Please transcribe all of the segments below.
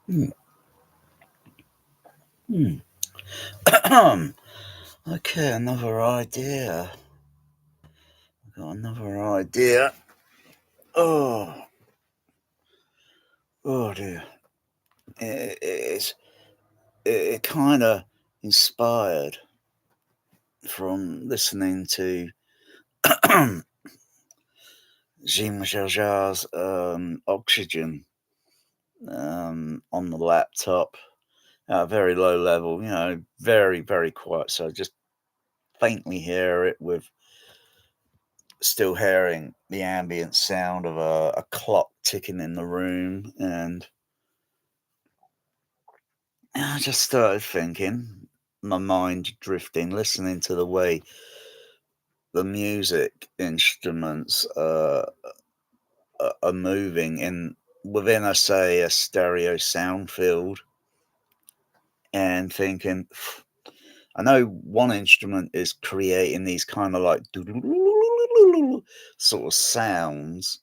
Hmm. Hmm. Okay, another idea. I've got another idea. Oh, oh dear. It's it kind of inspired from listening to Jean-Michel Jarre's Oxygen on the laptop at a very low level, very, very quiet. So just faintly hear it with still hearing the ambient sound of a clock ticking in the room. And I just started thinking, my mind drifting, listening to the way the music instruments are moving in within, I say, a stereo sound field, and thinking, I know one instrument is creating these kind of like sort of sounds,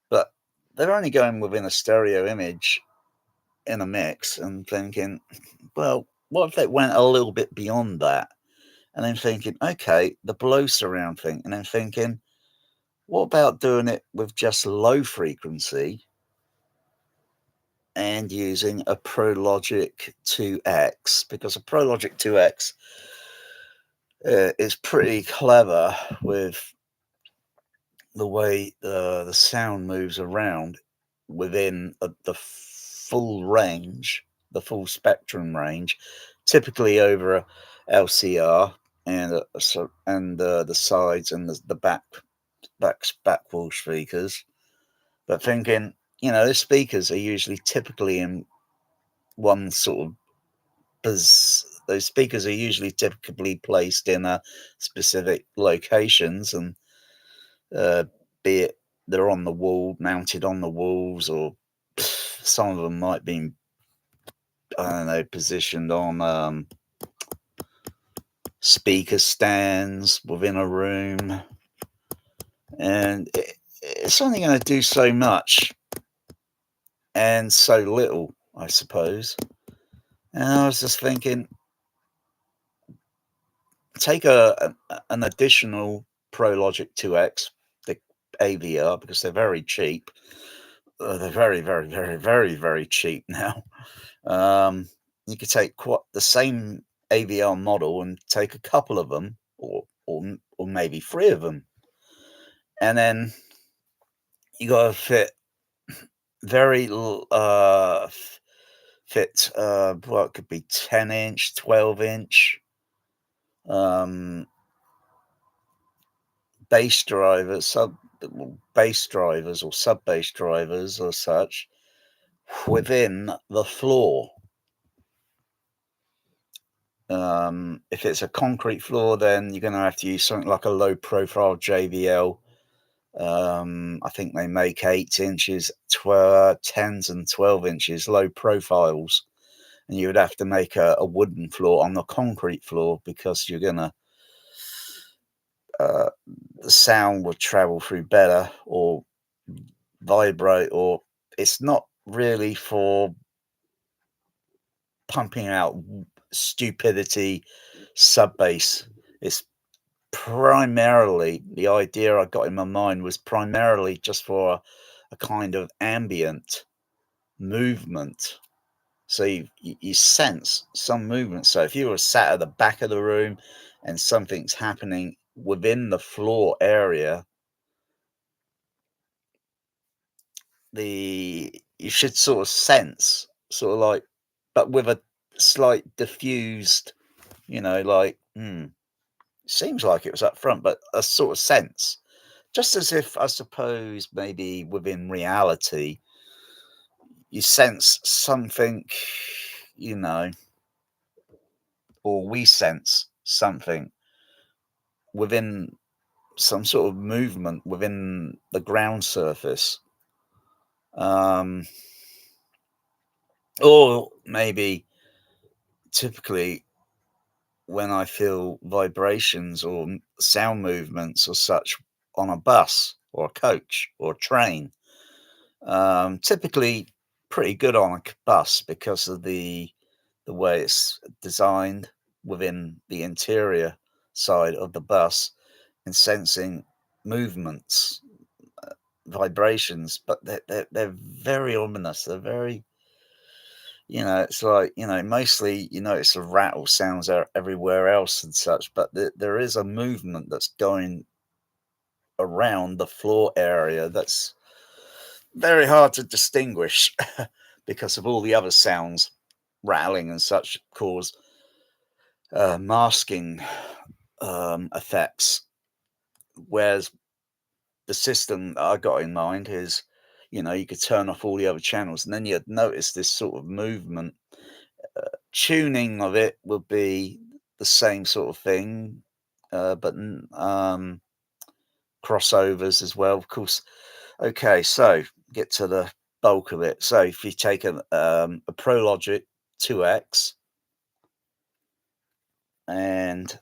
but they're only going within a stereo image in a mix, and thinking, well, what if they went a little bit beyond that? And then thinking, okay, the below surround thing, and then thinking, what about doing it with just low frequency and using a ProLogic 2X? Because a ProLogic 2X is pretty clever with the way the sound moves around within the full range, the full spectrum range, typically over a LCR and the sides and the back wall speakers. But thinking, those speakers are usually typically in one sort of those speakers are usually typically placed in a specific locations, and uh, be it they're on the wall, mounted on the walls, or some of them might be, I don't know, positioned on speaker stands within a room, and it's only going to do so much and so little, I suppose. And I was just thinking, take an additional ProLogic 2X, the AVR, because they're very cheap. They're very, very, very, very, very cheap now. Um, you could take quite the same AVR model and take a couple of them, or maybe three of them, and then you got to very fit. Well, it could be 10-inch, 12-inch um, bass drivers, bass drivers or sub bass drivers or such within the floor. If it's a concrete floor, then you're going to have to use something like a low profile JBL. I think they make 8 inches, 10s, and 12 inches low profiles. And you would have to make a wooden floor on the concrete floor, because you're going to, uh, the sound will travel through better or vibrate, or it's not really for pumping out stupidity sub bass. It's primarily, the idea I got in my mind was primarily just for a kind of ambient movement. So you sense some movement. So if you were sat at the back of the room and something's happening within the floor area, you should sort of sense, sort of like, but with a slight diffused, like, seems like it was up front, but a sort of sense, just as if, I suppose, maybe within reality, you sense something, you know, or we sense something within some sort of movement within the ground surface. Um, or maybe typically when I feel vibrations or sound movements or such on a bus or a coach or a train, typically pretty good on a bus because of the way it's designed within the interior side of the bus and sensing movements, vibrations, but they're very ominous. They're very, it's like, mostly you notice the rattle sounds are everywhere else and such, but there is a movement that's going around the floor area that's very hard to distinguish because of all the other sounds, rattling and such, cause masking effects. Whereas the system that I got in mind is, you could turn off all the other channels and then you'd notice this sort of movement. Tuning of it would be the same sort of thing, but crossovers as well, of course. Okay, so get to the bulk of it. So if you take a ProLogic 2X and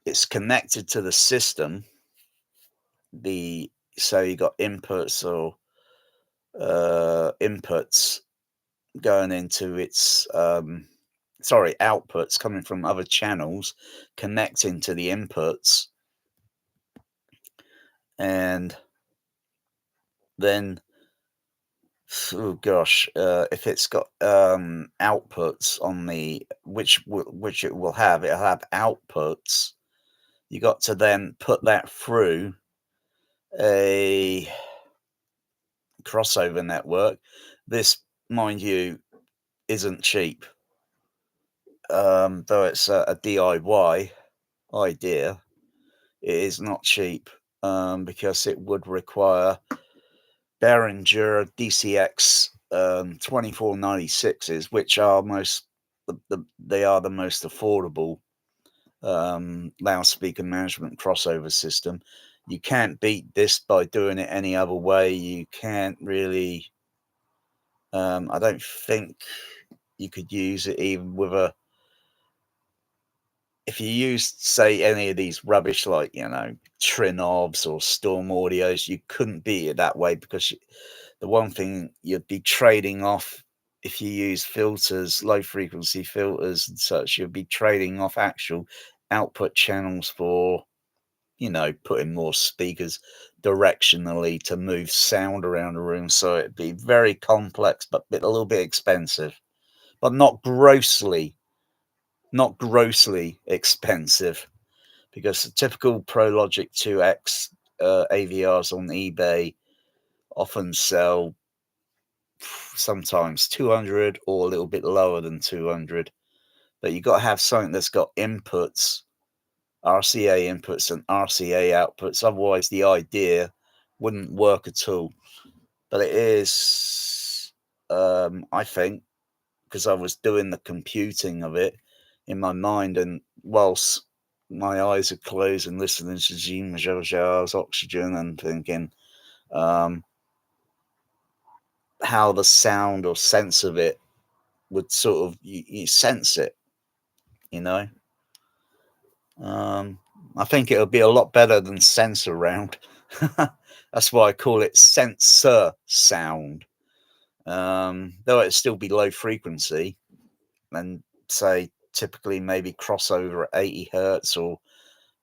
it's connected to the system, so you got inputs or inputs going into its outputs coming from other channels connecting to the inputs, and then oh gosh, if it's got outputs on the which it'll have outputs. You got to then put that through a crossover network. This, mind you, isn't cheap. Though it's a DIY idea, it is not cheap, because it would require Behringer DCX 2496s, which are they are the most affordable loudspeaker management crossover system. You can't beat this by doing it any other way. You can't really. I don't think you could use it even with if you used, say, any of these rubbish like, Trinovs or Storm Audios, you couldn't beat it that way because the one thing you'd be trading off if you use filters, low frequency filters and such, you'd be trading off actual output channels for, putting more speakers directionally to move sound around the room. So it'd be very complex, but a little bit expensive, but not grossly expensive, because the typical ProLogic 2X AVRs on eBay often sell sometimes 200 or a little bit lower than 200. But you got to have something that's got inputs, RCA inputs and RCA outputs. Otherwise, the idea wouldn't work at all. But it is, I think, because I was doing the computing of it in my mind, and whilst my eyes are closed and listening to Jean Mijel's Oxygen and thinking how the sound or sense of it would sort of, you sense it, you know. I think it'll be a lot better than sensor round. That's why I call it sensor sound. Though it'd still be low frequency and say typically maybe crossover at 80 hertz or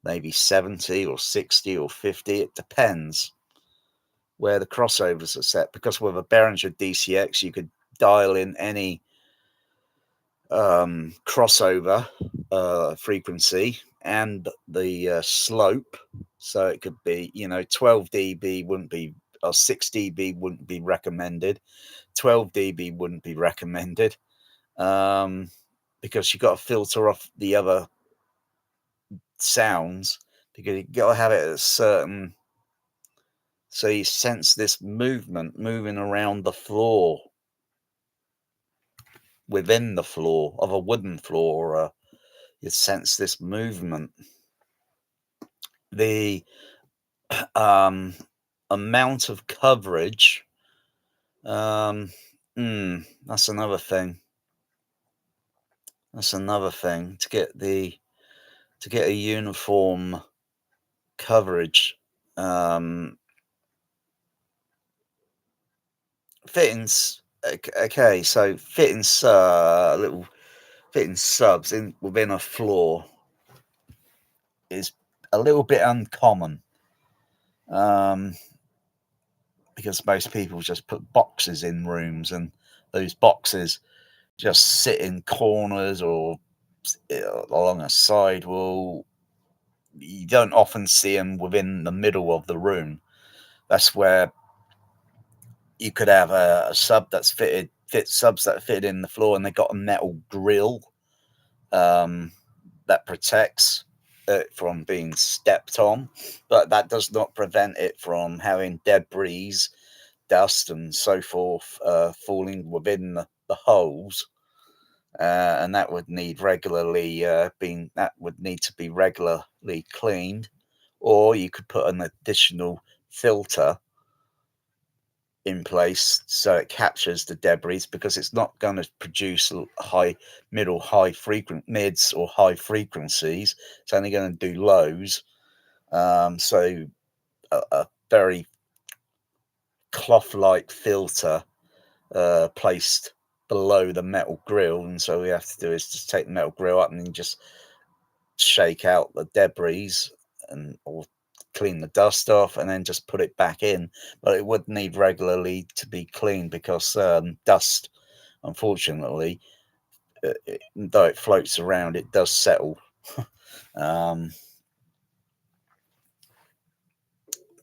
maybe 70 or 60 or 50. It depends where the crossovers are set, because with a Behringer DCX you could dial in any crossover frequency and the slope. So it could be, 12 dB wouldn't be, or 6 dB wouldn't be recommended. 12 dB wouldn't be recommended, because you got to filter off the other sounds, because you got to have it at a certain, so you sense this movement moving around the floor, within the floor of a wooden floor, or you sense this movement. The amount of coverage, that's another thing. That's another thing to get a uniform coverage. Fittings Okay, so little fitting subs in within a floor is a little bit uncommon, um, because most people just put boxes in rooms, and those boxes just sit in corners or along a side wall. You don't often see them within the middle of the room. That's where you could have a sub that's fit subs that fit in the floor, and they got a metal grill, um, that protects it from being stepped on, but that does not prevent it from having debris, dust, and so forth falling within the holes. And that would need to be regularly cleaned, or you could put an additional filter in place so it captures the debris, because it's not going to produce high frequent mids or high frequencies. It's only going to do lows. So a very cloth-like filter placed below the metal grill, and so we have to do is just take the metal grill up and then just shake out the debris and or clean the dust off, and then just put it back in. But it would need regularly to be cleaned, because dust, unfortunately, though it floats around, it does settle. um,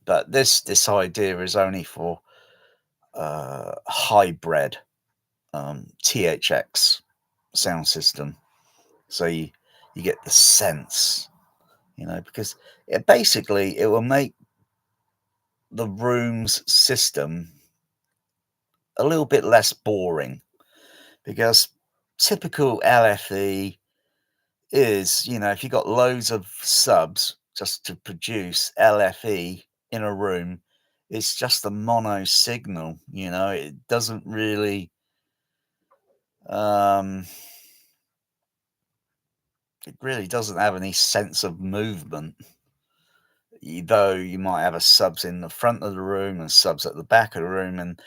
but this idea is only for hybrid THX sound system. So you get the sense, because it will make the room's system a little bit less boring, because typical LFE is, if you got loads of subs just to produce LFE in a room, it's just a mono signal. It doesn't really, um, it really doesn't have any sense of movement. Though you might have a subs in the front of the room and subs at the back of the room, and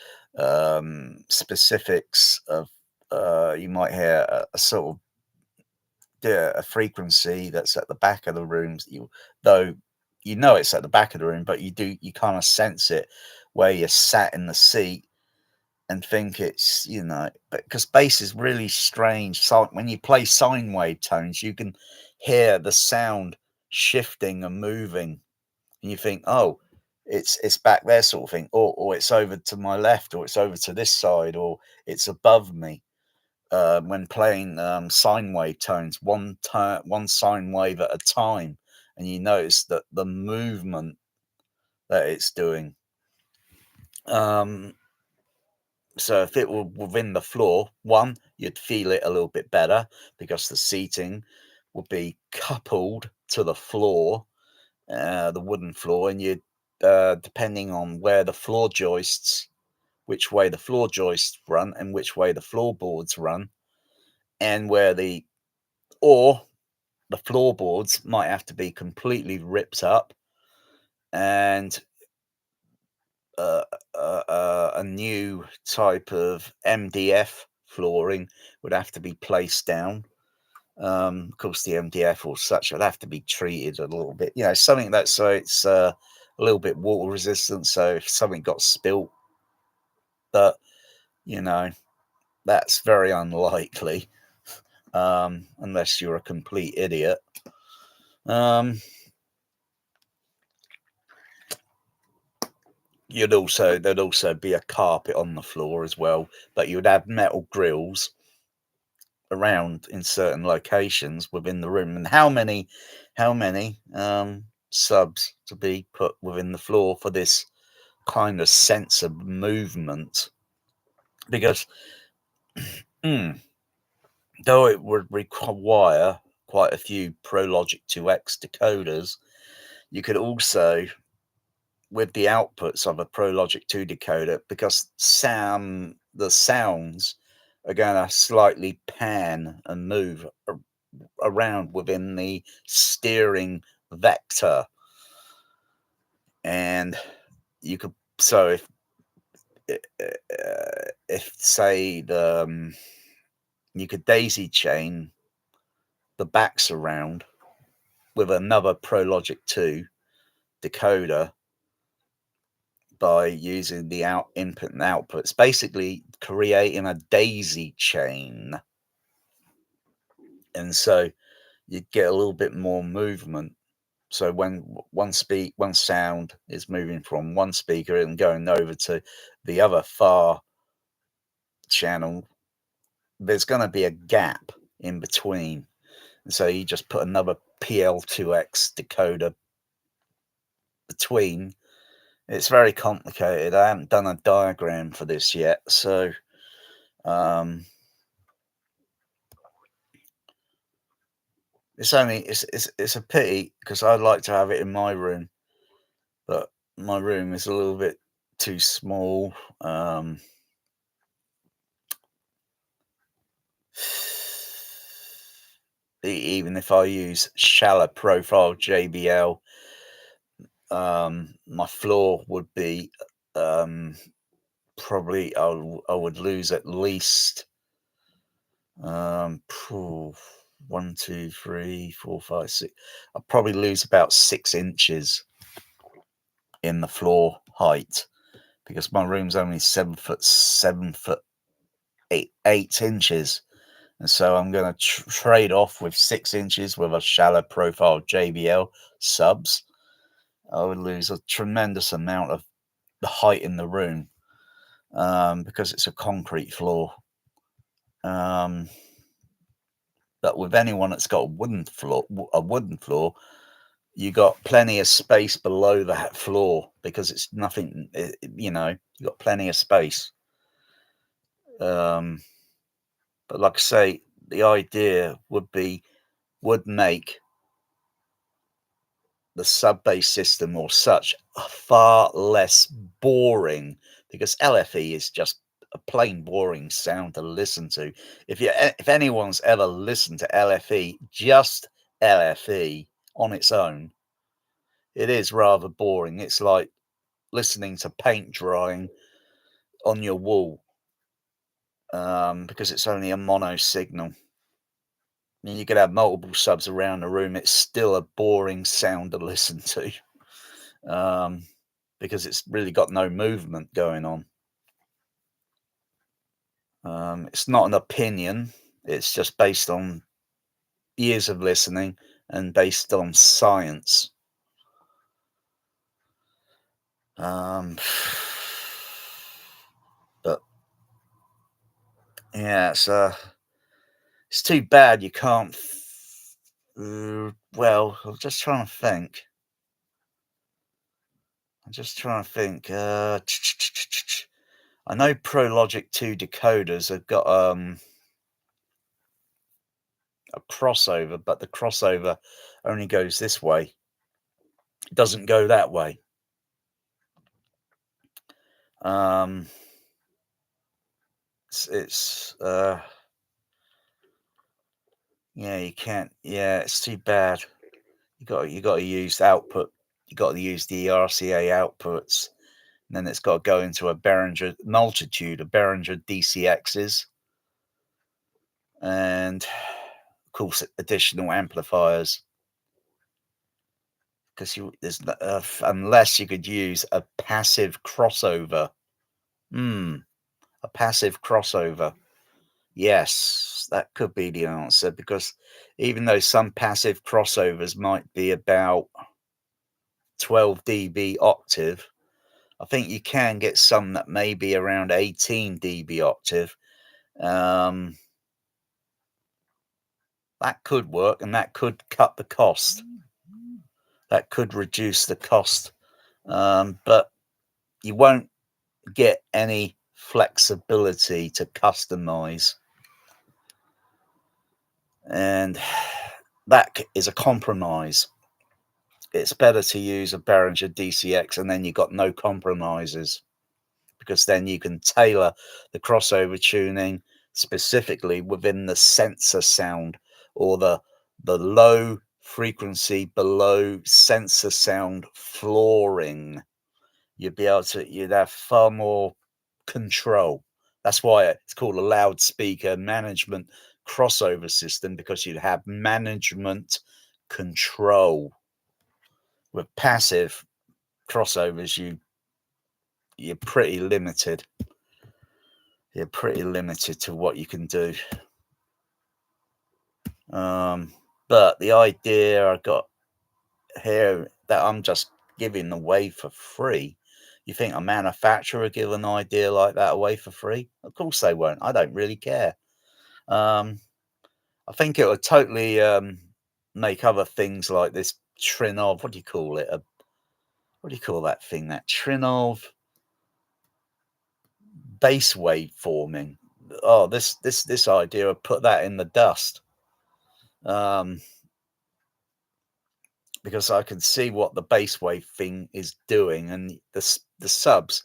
specifics of, you might hear a sort of, yeah, a frequency that's at the back of the rooms. Though it's at the back of the room, but you kind of sense it where you're sat in the seat and think it's, because bass is really strange. So when you play sine wave tones, you can hear the sound shifting and moving, and you think, oh, it's back there, sort of thing, or it's over to my left, or it's over to this side, or it's above me. When playing sine wave tones, one sine wave at a time, and you notice that the movement that it's doing. So if it were within the floor, one, you'd feel it a little bit better, because the seating would be coupled to the floor, the wooden floor, and you'd, depending on which way the floor joists run and which way the floorboards run, and or the floorboards might have to be completely ripped up, and a new type of MDF flooring would have to be placed down. Of course, the MDF or such would have to be treated a little bit, something that, so it's a little bit water resistant. So if something got spilt, but you know that's very unlikely, unless you're a complete idiot. Um, there'd also be a carpet on the floor as well, but you would have metal grills around in certain locations within the room. And how many subs to be put within the floor for this kind of sense of movement? Because though it would require quite a few Pro Logic 2X decoders, you could also, with the outputs of a Pro Logic 2 decoder, because the sounds are going to slightly pan and move around within the steering vector, and you could, so if say you could daisy chain the back surround with another ProLogic 2 decoder by using the input and output. It's basically creating a daisy chain, and so you get a little bit more movement. So when one sound is moving from one speaker and going over to the other far channel, there's going to be a gap in between. And so you just put another PL2X decoder between. It's very complicated. I haven't done a diagram for this yet, so it's a pity because I'd like to have it in my room, but my room is a little bit too small. Even if I use shallow profile JBL, my floor would be probably I would lose at least 1, 2, 3, 4, 5, 6. I'll probably lose about 6 inches in the floor height because my room's only 7 foot 8 inches. And so I'm going to trade off with 6 inches with a shallow profile JBL subs. I would lose a tremendous amount of the height in the room because it's a concrete floor. But with anyone that's got a wooden floor, you got plenty of space below that floor because it's nothing. You got plenty of space. But like I say, the idea would make the sub-bass system or such far less boring, because LFE is just a plain boring sound to listen to. If anyone's ever listened to LFE, just LFE on its own, it is rather boring. It's like listening to paint drying on your wall, because it's only a mono signal. I mean, you could have multiple subs around the room, it's still a boring sound to listen to. Because it's really got no movement going on. It's not an opinion. It's just based on years of listening and based on science. But yeah, it's too bad you can't. Well, I'm just trying to think. I know ProLogic 2 decoders have got a crossover, but the crossover only goes this way. It doesn't go that way. It's yeah, you can't. Yeah, it's too bad. You got to use output. You got to use the RCA outputs. And then it's got to go into a multitude of Behringer DCXs, and of course additional amplifiers. Because there's unless you could use a passive crossover. A passive crossover. Yes, that could be the answer, because even though some passive crossovers might be about 12 dB octave, I think you can get some that may be around 18 dB octave. That could work, and that could cut the cost. That could reduce the cost, but you won't get any flexibility to customize. And that is a compromise. It's better to use a Behringer DCX, and then you've got no compromises, because then you can tailor the crossover tuning specifically within the sensasound, or the low frequency below sensasound flooring. You'd have far more control. That's why it's called a loudspeaker management crossover system, because you have management control. With passive crossovers, you're pretty limited. You're pretty limited to what you can do. But the idea I got here that I'm just giving away for free. You think a manufacturer would give an idea like that away for free? Of course they won't. I don't really care. I think it would totally make other things like this Trinov. What do you call it? What do you call that thing? That Trinov bass wave forming. Oh, this idea would put that in the dust. Because I can see what the bass wave thing is doing, and the subs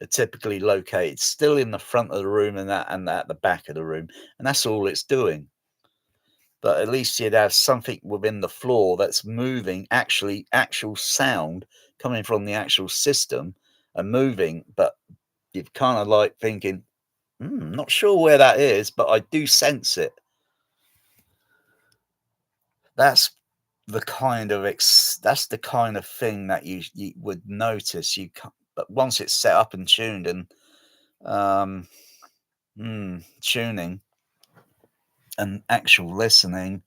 are typically located still in the front of the room and at the back of the room, and that's all it's doing. But at least you'd have something within the floor that's moving, actual sound coming from the actual system and moving. But you're kind of like thinking, not sure where that is, but I do sense it. That's that's the kind of thing that you would notice. But once it's set up and tuned and tuning and actual listening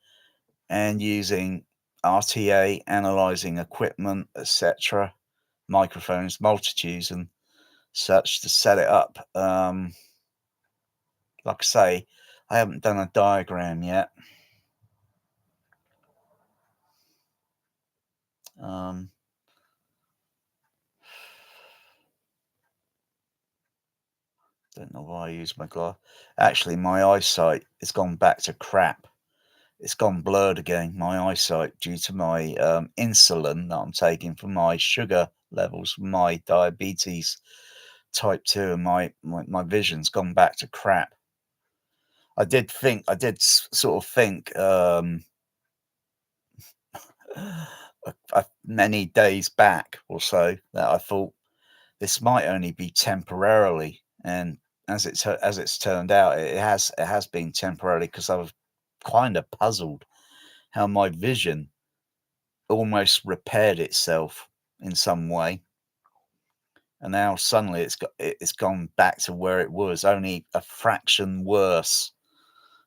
and using RTA, analyzing equipment, etc., microphones, multitudes, and such to set it up. Like I say, I haven't done a diagram yet. Don't know why I use my glass. Actually, my eyesight has gone back to crap. It's gone blurred again, my eyesight, due to my insulin that I'm taking for my sugar levels, my diabetes type 2, and my vision's gone back to crap. I did sort of think many days back or so that I thought this might only be temporarily, and as it's turned out, it has been temporarily, because I was kind of puzzled how my vision almost repaired itself in some way, and now suddenly it's gone back to where it was, only a fraction worse.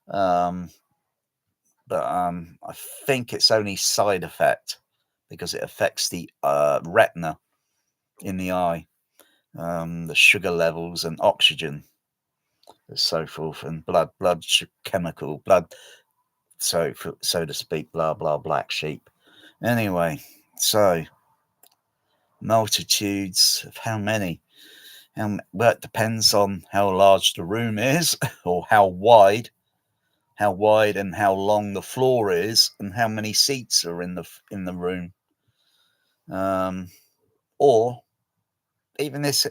But I think it's only side effect, because it affects the retina in the eye, the sugar levels and oxygen and so forth, and chemical blood, so to speak, blah blah, black sheep. Anyway, so multitudes of how many? Well, it depends on how large the room is, or how wide and how long the floor is, and how many seats are in the room. Or even if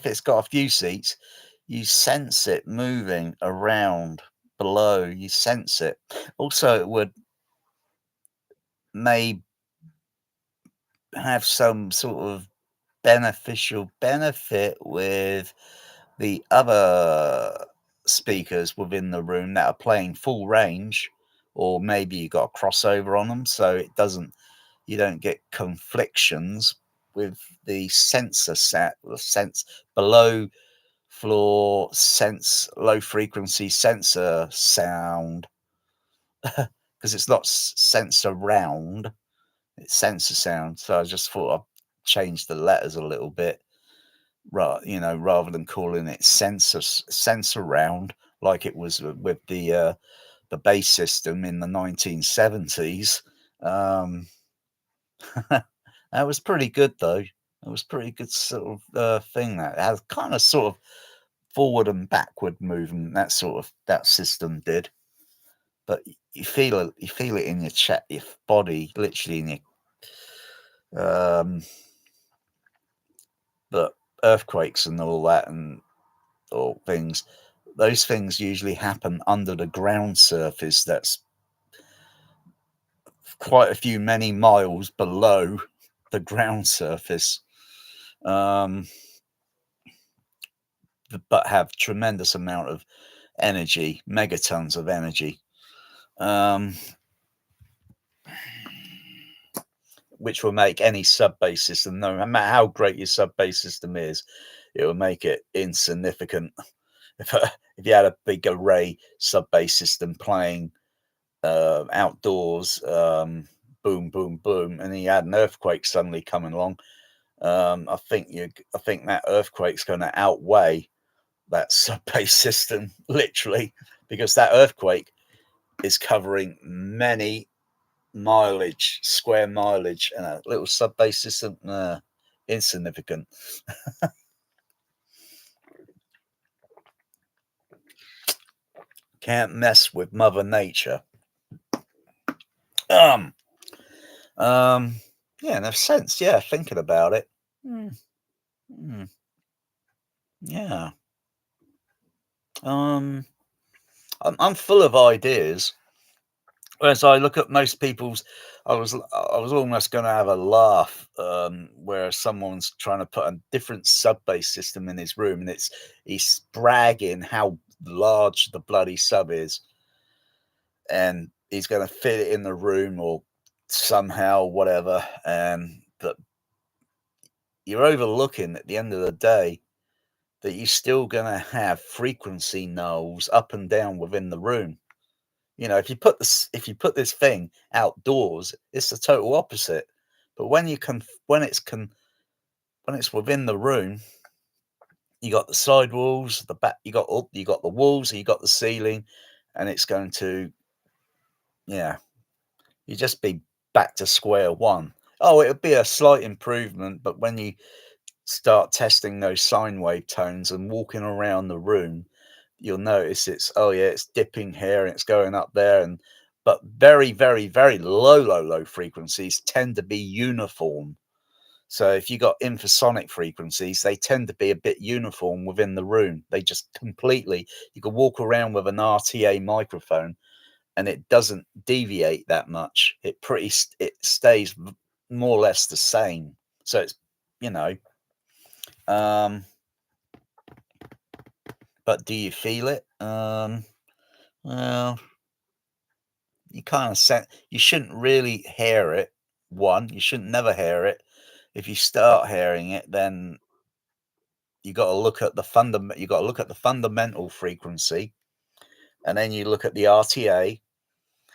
it's got a few seats, you sense it moving around below. You sense it. Also, it may have some sort of beneficial benefit with the other speakers within the room that are playing full range, or maybe you got a crossover on them, so you don't get conflictions with the sense below floor sense, low frequency sensor sound, because it's not sensor round, it's sensor sound. So I just thought I'd change the letters a little bit, rather than calling it sensor round like it was with the bass system in the 1970s. That was pretty good, though. It was pretty good sort of thing. That it has kind of sort of forward and backward movement. That system did, but you feel it in your chest, your body, literally in your but earthquakes and all that, and or things. Those things usually happen under the ground surface. That's quite a few many miles below the ground surface. but have tremendous amount of energy, megatons of energy, um, which will make any sub bass system, no matter how great your sub bass system is, it will make it insignificant. If, if you had a big array sub bass system playing outdoors, boom, boom, boom, and then you had an earthquake suddenly coming along, I think that earthquake's going to outweigh that sub bass system, literally, because that earthquake is covering many square mileage, and a little sub bass system, insignificant. Can't mess with Mother Nature. Um, um, yeah, in a sense, yeah, thinking about it. Mm, mm, yeah. Um, I'm full of ideas. Whereas I look at most people's, I was almost going to have a laugh, where someone's trying to put a different sub bass system in his room, and he's bragging how large the bloody sub is, and he's going to fit it in the room or somehow whatever. And but you're overlooking at the end of the day that you're still going to have frequency knolls up and down within the room. You know, if you put this thing outdoors, it's the total opposite. But when it's within the room, you got the side walls, the back, you got the walls, you got the ceiling, and it's going to, yeah, you just be back to square one. Oh, it'll be a slight improvement, but when you start testing those sine wave tones and walking around the room, you'll notice it's dipping here and it's going up there, and but very, very, very low frequencies tend to be uniform. So if you got infrasonic frequencies, they tend to be a bit uniform within the room. They just completely, you can walk around with an RTA microphone and it doesn't deviate that much. It stays more or less the same. So it's, you know, um, but do you feel it? Well, you kind of you shouldn't really hear it. One, you shouldn't never hear it. If you start hearing it, then you got to look at the You got to look at the fundamental frequency, and then you look at the RTA.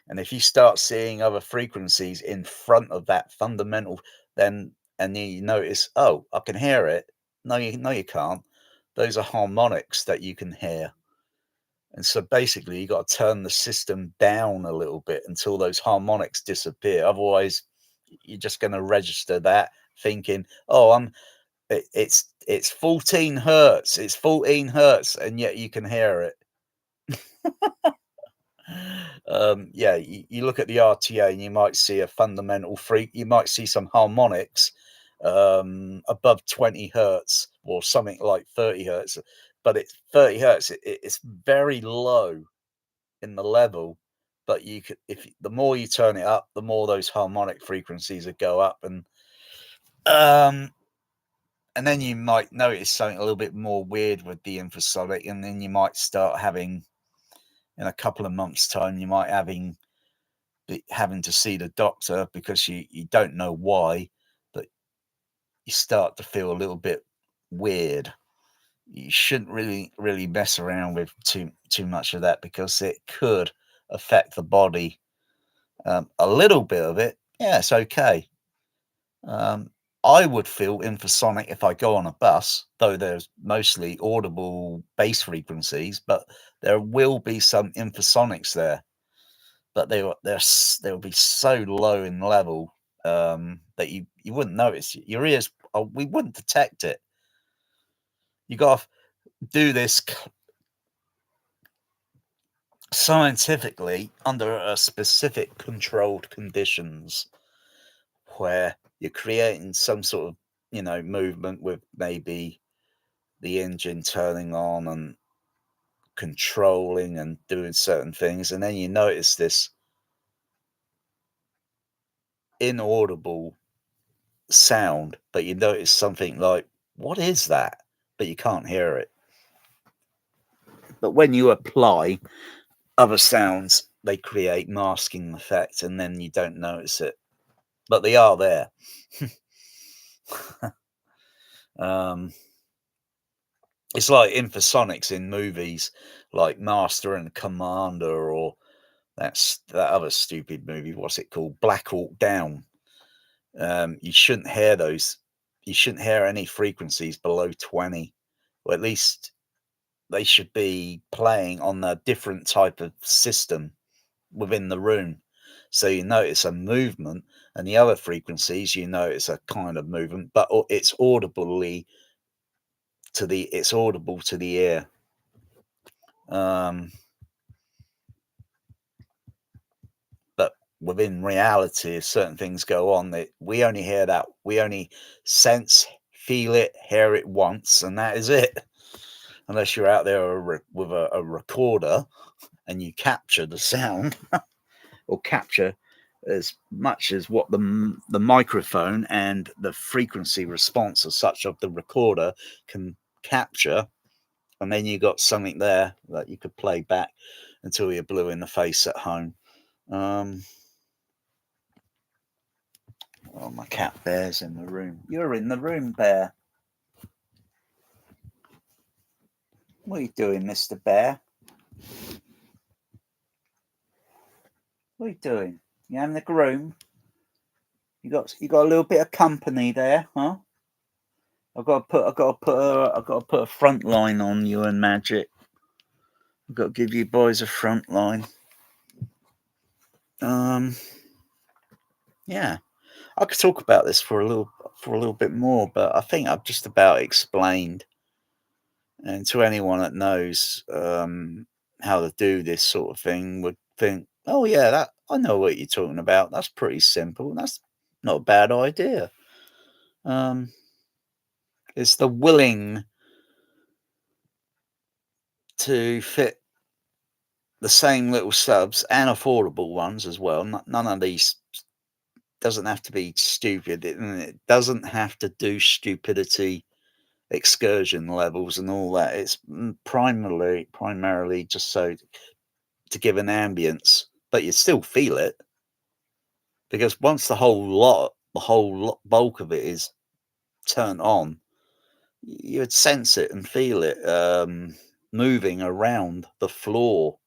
And if you start seeing other frequencies in front of that fundamental, then and then you notice, oh, I can hear it. No, you can't. Those are harmonics that you can hear. And so basically, you got to turn the system down a little bit until those harmonics disappear. Otherwise, you're just going to register that thinking, "Oh, it's 14 hertz. It's 14 hertz," and yet you can hear it. Yeah, you look at the RTA and you might see a fundamental freak. You might see some harmonics above 20 hertz or something like 30 hertz, but it's 30 hertz. It's very low in the level, but you could if the more you turn it up, the more those harmonic frequencies would go up, um and then you might notice something a little bit more weird with the infrasonic, and then you might start having in a couple of months' time, you might having to see the doctor because you don't know why, but you start to feel a little bit weird. You shouldn't really mess around with too much of that because it could affect the body. A little bit of it, yeah, it's okay. Um, I would feel infrasonic if I go on a bus, though there's mostly audible bass frequencies, but there will be some infrasonics there. But they'll be so low in level that you wouldn't notice. Your ears, we wouldn't detect it. You got to do this scientifically under a specific controlled conditions where you're creating some sort of movement with maybe the engine turning on and controlling and doing certain things, and then you notice this inaudible sound, but you notice something like, what is that? But you can't hear it. But when you apply other sounds, they create masking effect, and then you don't notice it. But they are there. um, it's like infrasonics in movies, like Master and Commander, or that other stupid movie. What's it called? Black Hawk Down. You shouldn't hear those. You shouldn't hear any frequencies below 20, or at least they should be playing on a different type of system within the room. So you notice a movement, and the other frequencies you notice a kind of movement, but it's audible to the ear. Um, but within reality, if certain things go on, that we only hear that, we only sense, feel it, hear it once, and that is it. Unless you're out there with a recorder and you capture the sound or capture as much as what the microphone and the frequency response as such of the recorder can capture, and then you got something there that you could play back until you're blue in the face at home. Oh, my cat Bear's in the room. You're in the room, Bear. What are you doing, Mr. Bear? What are you doing? You in the room? You got a little bit of company there, huh? I've got to put a front line on you and Magic. I've got to give you boys a front line. Yeah, I could talk about this for a little bit more, but I think I've just about explained. And to anyone that knows how to do this sort of thing, would think, oh yeah, that I know what you're talking about. That's pretty simple. That's not a bad idea. It's the willing to fit the same little subs and affordable ones as well. None of these doesn't have to be stupid. It doesn't have to do stupidity excursion levels and all that. It's primarily just so to give an ambience, but you still feel it, because once the whole bulk of it is turned on, you would sense it and feel it moving around the floor.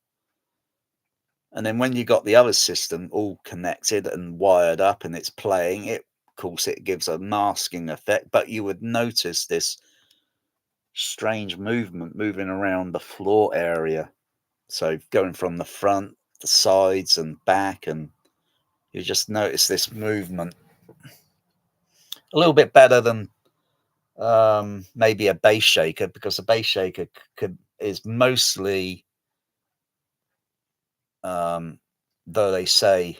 And then when you got the other system all connected and wired up and it's playing, of course, it gives a masking effect, but you would notice this strange movement moving around the floor area. So going from the front, the sides, and back, and you just notice this movement. A little bit better than maybe a bass shaker, because a bass shaker is mostly, though they say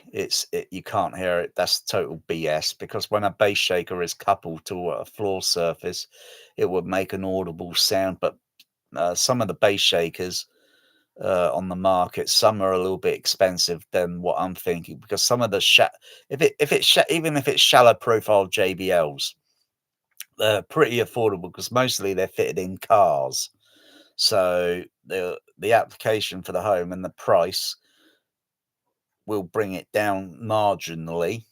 you can't hear it, that's total BS, because when a bass shaker is coupled to a floor surface, it would make an audible sound. But some of the bass shakers on the market, some are a little bit expensive than what I'm thinking, because some of the even if it's shallow profile JBLs, they're pretty affordable because mostly they're fitted in cars. So the application for the home and the price will bring it down marginally.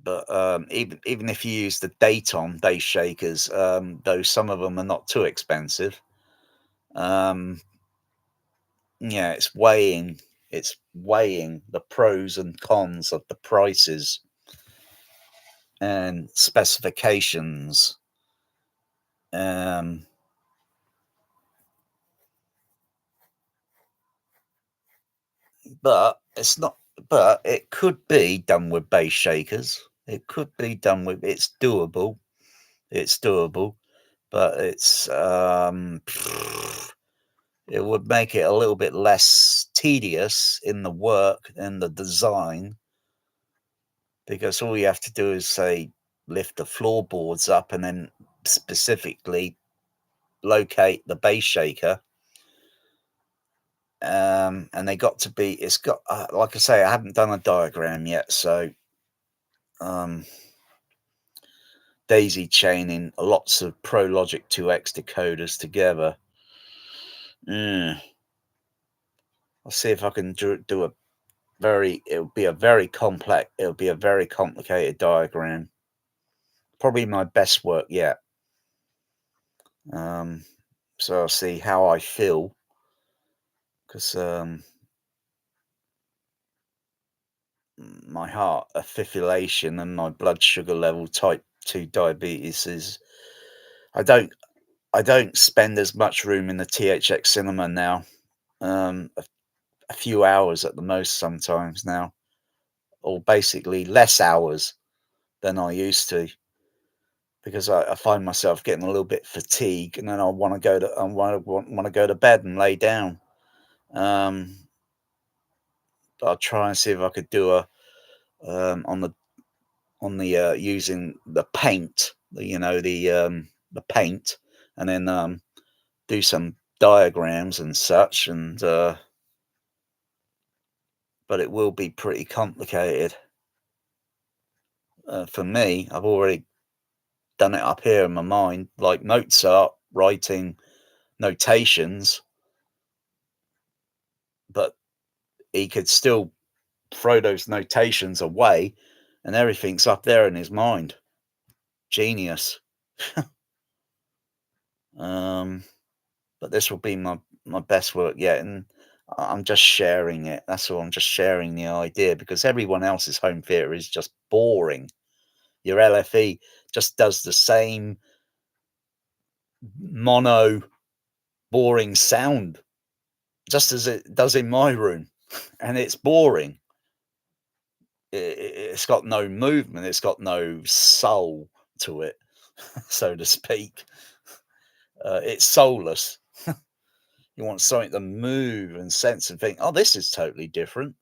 But even if you use the Dayton bass shakers, though some of them are not too expensive, yeah, it's weighing the pros and cons of the prices and specifications. Um, but it's not. But it could be done with bass shakers. It could be done with. It's doable. It's doable, but it would make it a little bit less tedious in the work and the design, because all you have to do is say lift the floorboards up and then specifically locate the bass shaker. And they got to be, it's got, like I say, I haven't done a diagram yet, so daisy chaining lots of Pro Logic 2X decoders together. I'll see if I can do a it'll be a very complicated diagram. Probably my best work yet. So I'll see how I feel, because my heart fibrillation and my blood sugar level, type 2 diabetes, is I don't spend as much room in the THX cinema now. A few hours at the most sometimes now, or basically less hours than I used to, because I find myself getting a little bit fatigued, and then I want to go to bed and lay down. But I'll try and see if I could do a on the using the paint, the paint, and then do some diagrams and such, and but it will be pretty complicated. For me, I've already done it up here in my mind, like Mozart writing notations, but he could still throw those notations away, and everything's up there in his mind. Genius. But this will be my best work yet, and I'm just sharing it. That's all. I'm just sharing the idea, because everyone else's home theater is just boring. Your LFE just does the same mono boring sound, just as it does in my room, and it's boring. It's got no movement. It's got no soul to it, so to speak. It's soulless. You want something to move and sense and think, oh, this is totally different.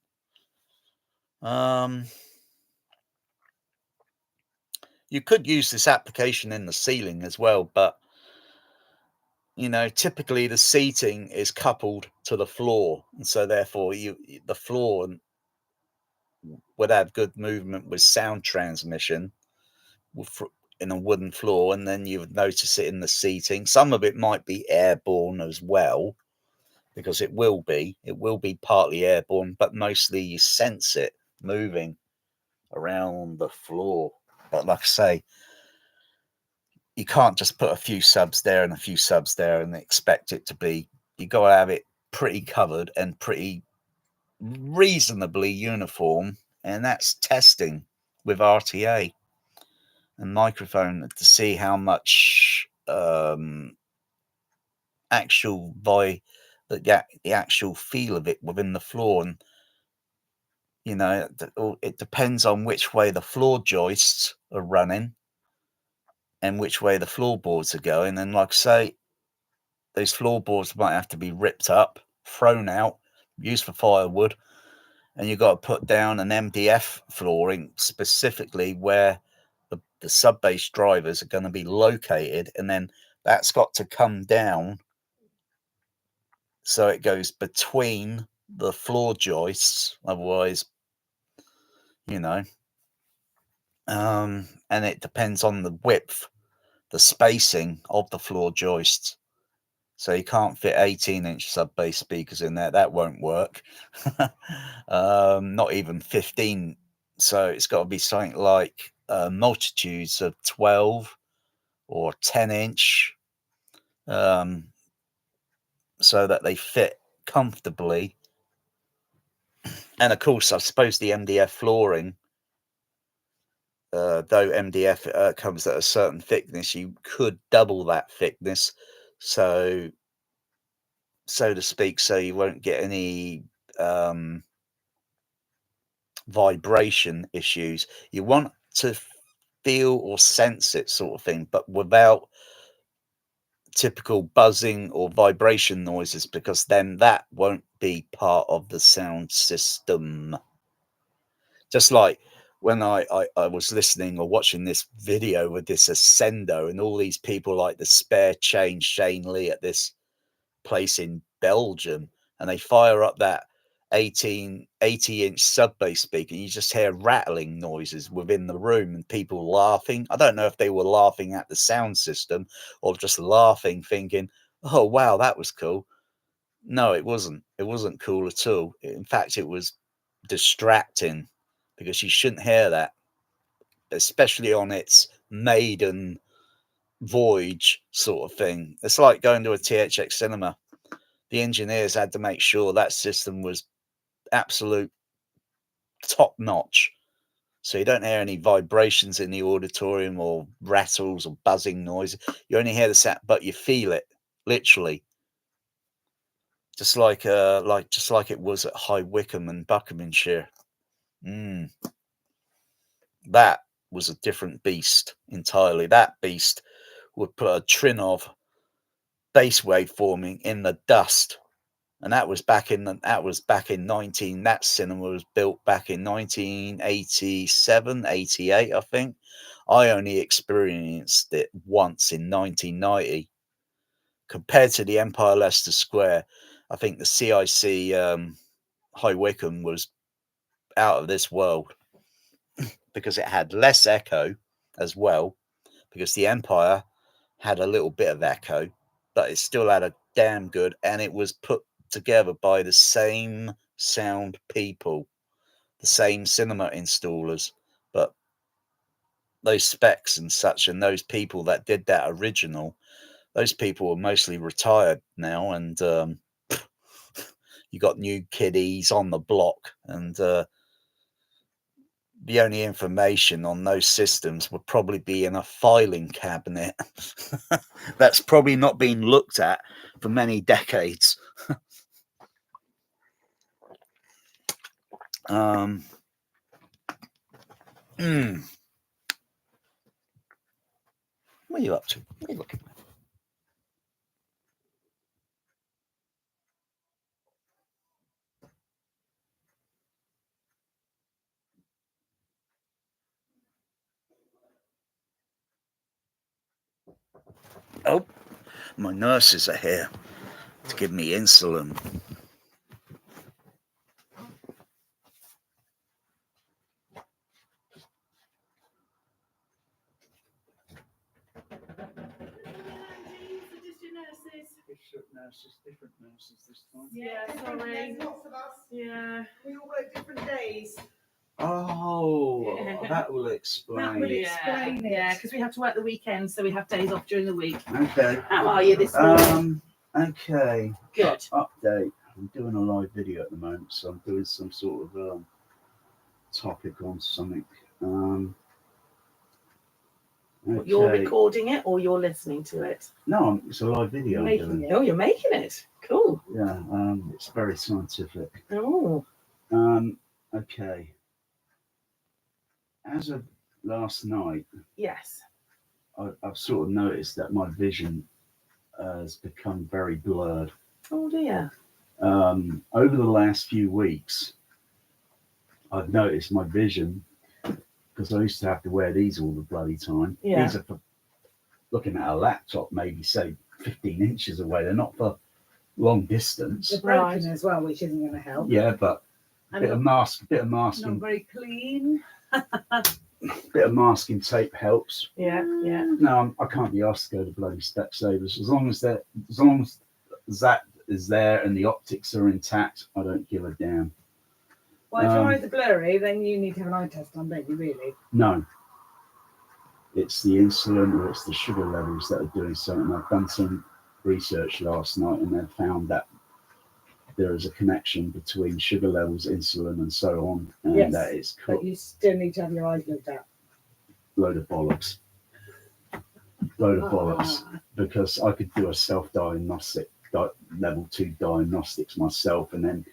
You could use this application in the ceiling as well, but typically the seating is coupled to the floor, and so therefore the floor would have good movement with sound transmission in a wooden floor, and then you would notice it in the seating. Some of it might be airborne as well, because it will be partly airborne, but mostly you sense it moving around the floor. But like I say, you can't just put a few subs there and a few subs there and expect it to be. You got to have it pretty covered and pretty reasonably uniform, and that's testing with RTA and microphone to see how much actual the actual feel of it within the floor. And it depends on which way the floor joists are running and which way the floorboards are going. And like I say, those floorboards might have to be ripped up, thrown out, used for firewood, and you've got to put down an MDF flooring specifically where the sub bass drivers are going to be located, and then that's got to come down so it goes between the floor joists. Otherwise, and it depends on the width, the spacing of the floor joists. So you can't fit 18-inch sub bass speakers in there. That won't work. Not even 15. So it's got to be something like multitudes of 12 or 10-inch, so that they fit comfortably. And of course, I suppose the MDF flooring, though MDF comes at a certain thickness, you could double that thickness, so to speak, so you won't get any vibration issues. You want to feel or sense it, sort of thing, but without typical buzzing or vibration noises, because then that won't be part of the sound system. Just like when I was listening or watching this video with this Ascendo, and all these people like the Spare Change Shane Lee at this place in Belgium, and they fire up that 80-inch sub-bass speaker. You just hear rattling noises within the room and people laughing. I don't know if they were laughing at the sound system or just laughing, thinking, oh, wow, that was cool. No, it wasn't. It wasn't cool at all. In fact, it was distracting because you shouldn't hear that, especially on its maiden voyage sort of thing. It's like going to a THX cinema. The engineers had to make sure that system was absolute top notch, so you don't hear any vibrations in the auditorium or rattles or buzzing noise. You only hear the sound, but you feel it literally, just like it was at High Wycombe and Buckinghamshire. That was a different beast entirely. That beast would put a Trinov bass waveforming in the dust. And that was back in 19. That cinema was built back in 1987, 88, I think. I only experienced it once in 1990. Compared to the Empire Leicester Square, I think the CIC High Wycombe was out of this world because it had less echo as well. Because the Empire had a little bit of echo, but it still had a damn good, and it was put together by the same sound people, the same cinema installers, but those specs and such, and those people that did that original, those people are mostly retired now, and you got new kiddies on the block, and the only information on those systems would probably be in a filing cabinet that's probably not been looked at for many decades. What are you up to? What are you looking at? Oh, my nurses are here to give me insulin. Different nurses this time. Yeah, sorry. Lots of us. Yeah. We all work different days. Oh, yeah. That will explain. That will explain it. Yeah, because we have to work the weekends, so we have days off during the week. Okay. How are you this morning? Okay. Good. Update. I'm doing a live video at the moment, so I'm doing some sort of topic on something. Okay. You're recording it or you're listening to it? No, it's a live video. Oh, you're making it. Cool. Yeah, it's very scientific. Oh. Okay. As of last night, yes, I've sort of noticed that my vision has become very blurred. Oh dear. Over the last few weeks, I've noticed my vision, because I used to have to wear these all the bloody time. Yeah. These are for looking at a laptop, maybe say 15 inches away. They're not for long distance. They're broken as well, which isn't going to help. Yeah, but a bit of masking. Not very clean. Bit of masking tape helps. Yeah. No, I can't be asked to go to bloody Specsavers. As long as that is there and the optics are intact, I don't give a damn. Well, if your eyes are blurry, then you need to have an eye test done, don't you, really? No. It's the insulin or it's the sugar levels that are doing something. I've done some research last night and they've found that there is a connection between sugar levels, insulin, and so on. And yes, that is but you still need to have your eyes looked at. Load of bollocks. Because I could do a self-diagnostic, level 2 diagnostics myself, and then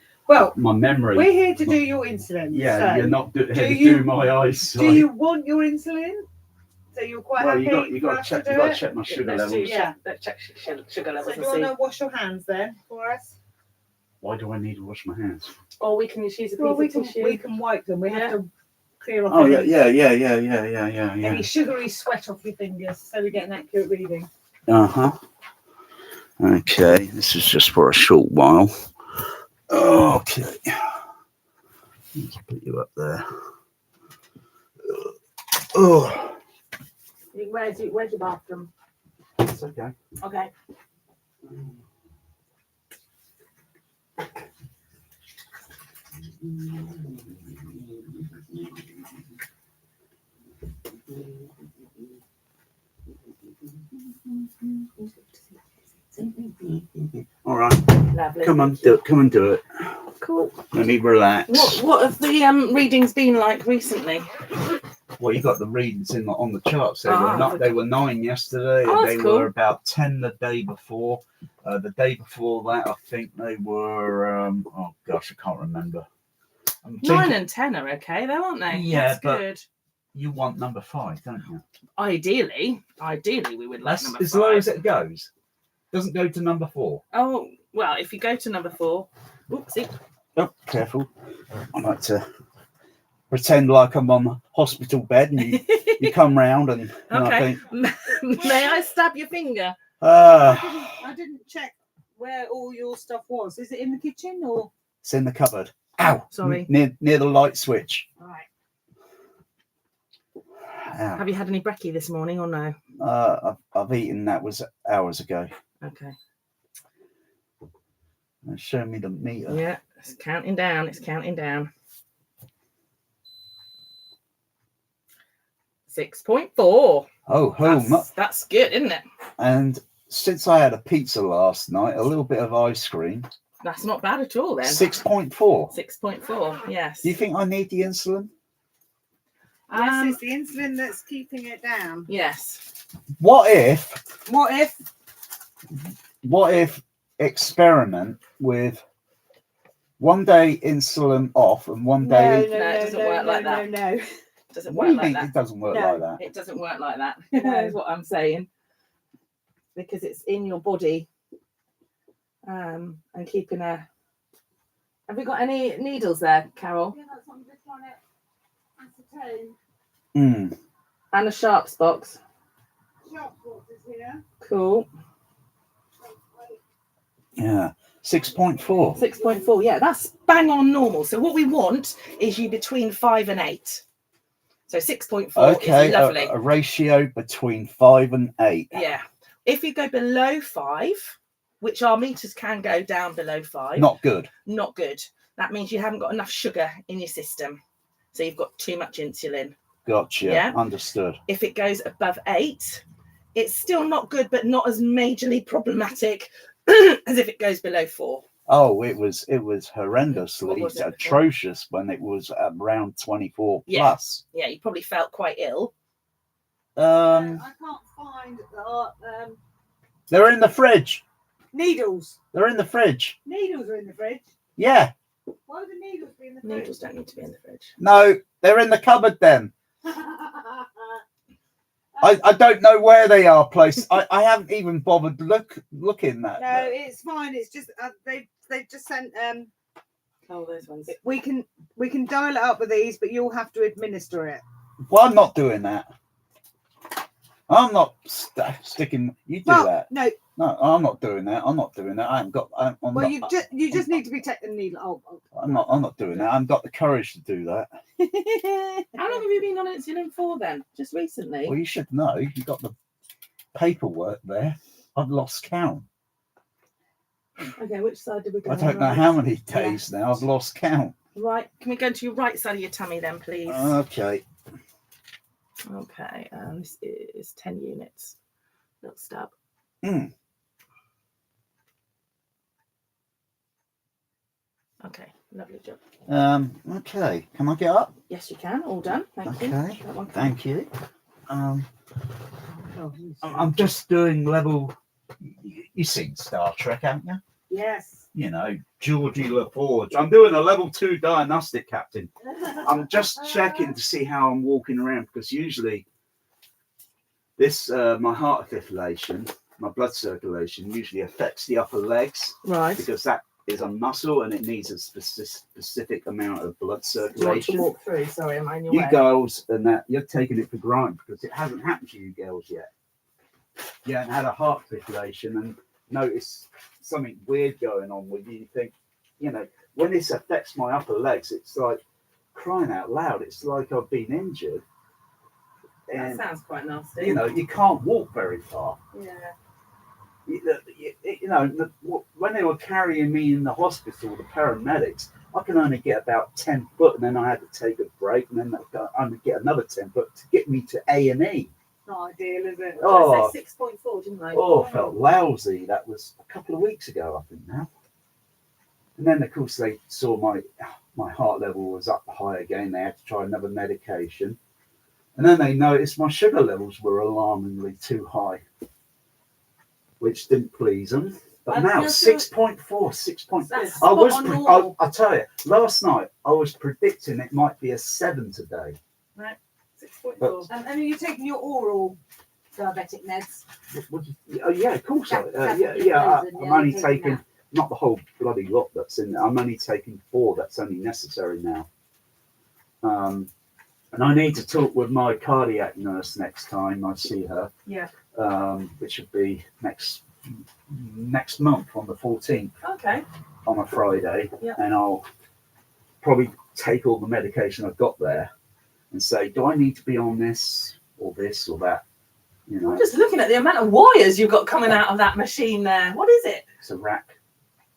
my memory. We're here to do your insulin. Yeah, so you're not here to do my eyes. Do you want your insulin? So you're quite happy. You got to check my sugar levels. Let's check sugar levels. So do you want to wash your hands then for us? Why do I need to wash my hands? Or we can use a piece of tissue. We can wipe them. We have to clear off. Oh yeah. Any sugary sweat off your fingers, so we get an accurate reading. Okay, this is just for a short while. Okay. Let's put you up there. Oh, Where's your bathroom? it's okay. Okay. All right, Lovely. come on, come and do it. Cool. Let me relax. What have the readings been like recently? Well, you got the readings on the charts. Ah. They were 9 yesterday. Oh, They that's cool. were about 10 the day before. The day before that, I think they were. Oh gosh, I can't remember. 9 and 10 are okay, though, aren't they? Yeah, that's but good. You want number 5, don't you? Ideally, we would like number 5. As low as it goes. Doesn't go to number 4. Oh well, if you go to number 4, oopsie. Oh, careful! I like to pretend like I'm on the hospital bed, and you come round, and Okay. I think, May I stab your finger? I didn't check where all your stuff was. Is it in the kitchen or? It's in the cupboard. Ow! Sorry. Near the light switch. Right. Ow. Have you had any brekkie this morning or no? I've eaten. That was hours ago. Okay. Show me the meter. Yeah, it's counting down. 6.4. That's good, isn't it? And since I had a pizza last night, a little bit of ice cream. That's not bad at all then. 6.4. 6.4, yes. Do you think I need the insulin? Yes, it's the insulin that's keeping it down. Yes. What if What if experiment with one day insulin off and one day... No, it doesn't work like that. No. It doesn't work like that. It doesn't work No. like that. It doesn't work like that. No. Is what I'm saying. Because it's in your body. And keeping a... Have we got any needles there, Carol? Yeah, that's what I'm just trying to ascertain. And a sharps box. Sharp box is here. Cool. Yeah. 6.4. 6.4, yeah, that's bang on normal. So what we want is you between 5 and 8. So 6.4 is lovely. A ratio between 5 and 8. Yeah. If you go below 5, which our meters can go down below 5. Not good. Not good. That means you haven't got enough sugar in your system. So you've got too much insulin. Gotcha. Yeah. Understood. If it goes above 8, it's still not good, but not as majorly problematic as if it goes below 4. Oh, it was horrendously What was it? atrocious when it was around 24 Yeah. plus. Yeah, you probably felt quite ill. I can't find They're in the fridge. needles. They're in the fridge. Needles are in the fridge. Yeah. Why would the needles be in the fridge? Needles don't need to be in the fridge. No, they're in the cupboard then. I don't know where they are placed. I haven't even bothered looking that. No, it's fine. It's just they've just sent Oh, those ones. we can dial it up with these, but you'll have to administer it. Well, I'm not doing that. I'm not sticking. You do that. No. No, I'm not doing that. I'm not doing that. I haven't got. I'm Well, not, you just need to be taking the needle. I'm not doing that. I haven't got the courage to do that. How long have you been on insulin for then? Just recently? Well, you should know. You got the paperwork there. I've lost count. Okay, which side did we go I on? don't know Right. how many days now. I've lost count. Right, can we go to your right side of your tummy then, please? Okay. Okay, this is 10 units. Little stab. Okay, lovely job. Okay. Can I get up? Yes, you can. All done. Thank you. Okay. That one can- Thank you. I'm just doing level. You've seen Star Trek, haven't you? Yes. You know, Georgie LaForge. I'm doing a level 2 diagnostic, Captain. I'm just checking to see how I'm walking around because usually this, my heart fibrillation, my blood circulation usually affects the upper legs Right. because that is a muscle and it needs a specific amount of blood Do you want to circulation. walk through? Sorry, am I in your You way? girls and that, you're taking it for granted because it hasn't happened to you girls yet. You haven't had a heart fibrillation and notice something weird going on with you. You think, you know, when this affects my upper legs, it's like crying out loud, it's like I've been injured. That And, sounds quite nasty. you know, you can't walk very far. Yeah. You know, when they were carrying me in the hospital, the paramedics, I could only get about 10 foot, and then I had to take a break, and then I only get another 10 foot to get me to A&E. Not ideal, is it? Oh. I said 6.4, didn't I? Oh, I felt lousy. That was a couple of weeks ago, I think now. And then, of course, they saw my heart level was up high again. They had to try another medication. And then they noticed my sugar levels were alarmingly too high, which didn't please them. But now 6.4, 6.4. I tell you, last night I was predicting it might be a 7 today. Right, 6.4. And are you taking your oral diabetic meds? Oh yeah, of course. I'm only taking not the whole bloody lot that's in there. I'm only taking 4 that's only necessary now. And I need to talk with my cardiac nurse next time I see her. Yeah. Which would be next month on the 14th. Okay. On a Friday. Yeah. And I'll probably take all the medication I've got there and say, do I need to be on this or that? You know. I'm just looking at the amount of wires you've got coming out of that machine there. What is it? It's a rack.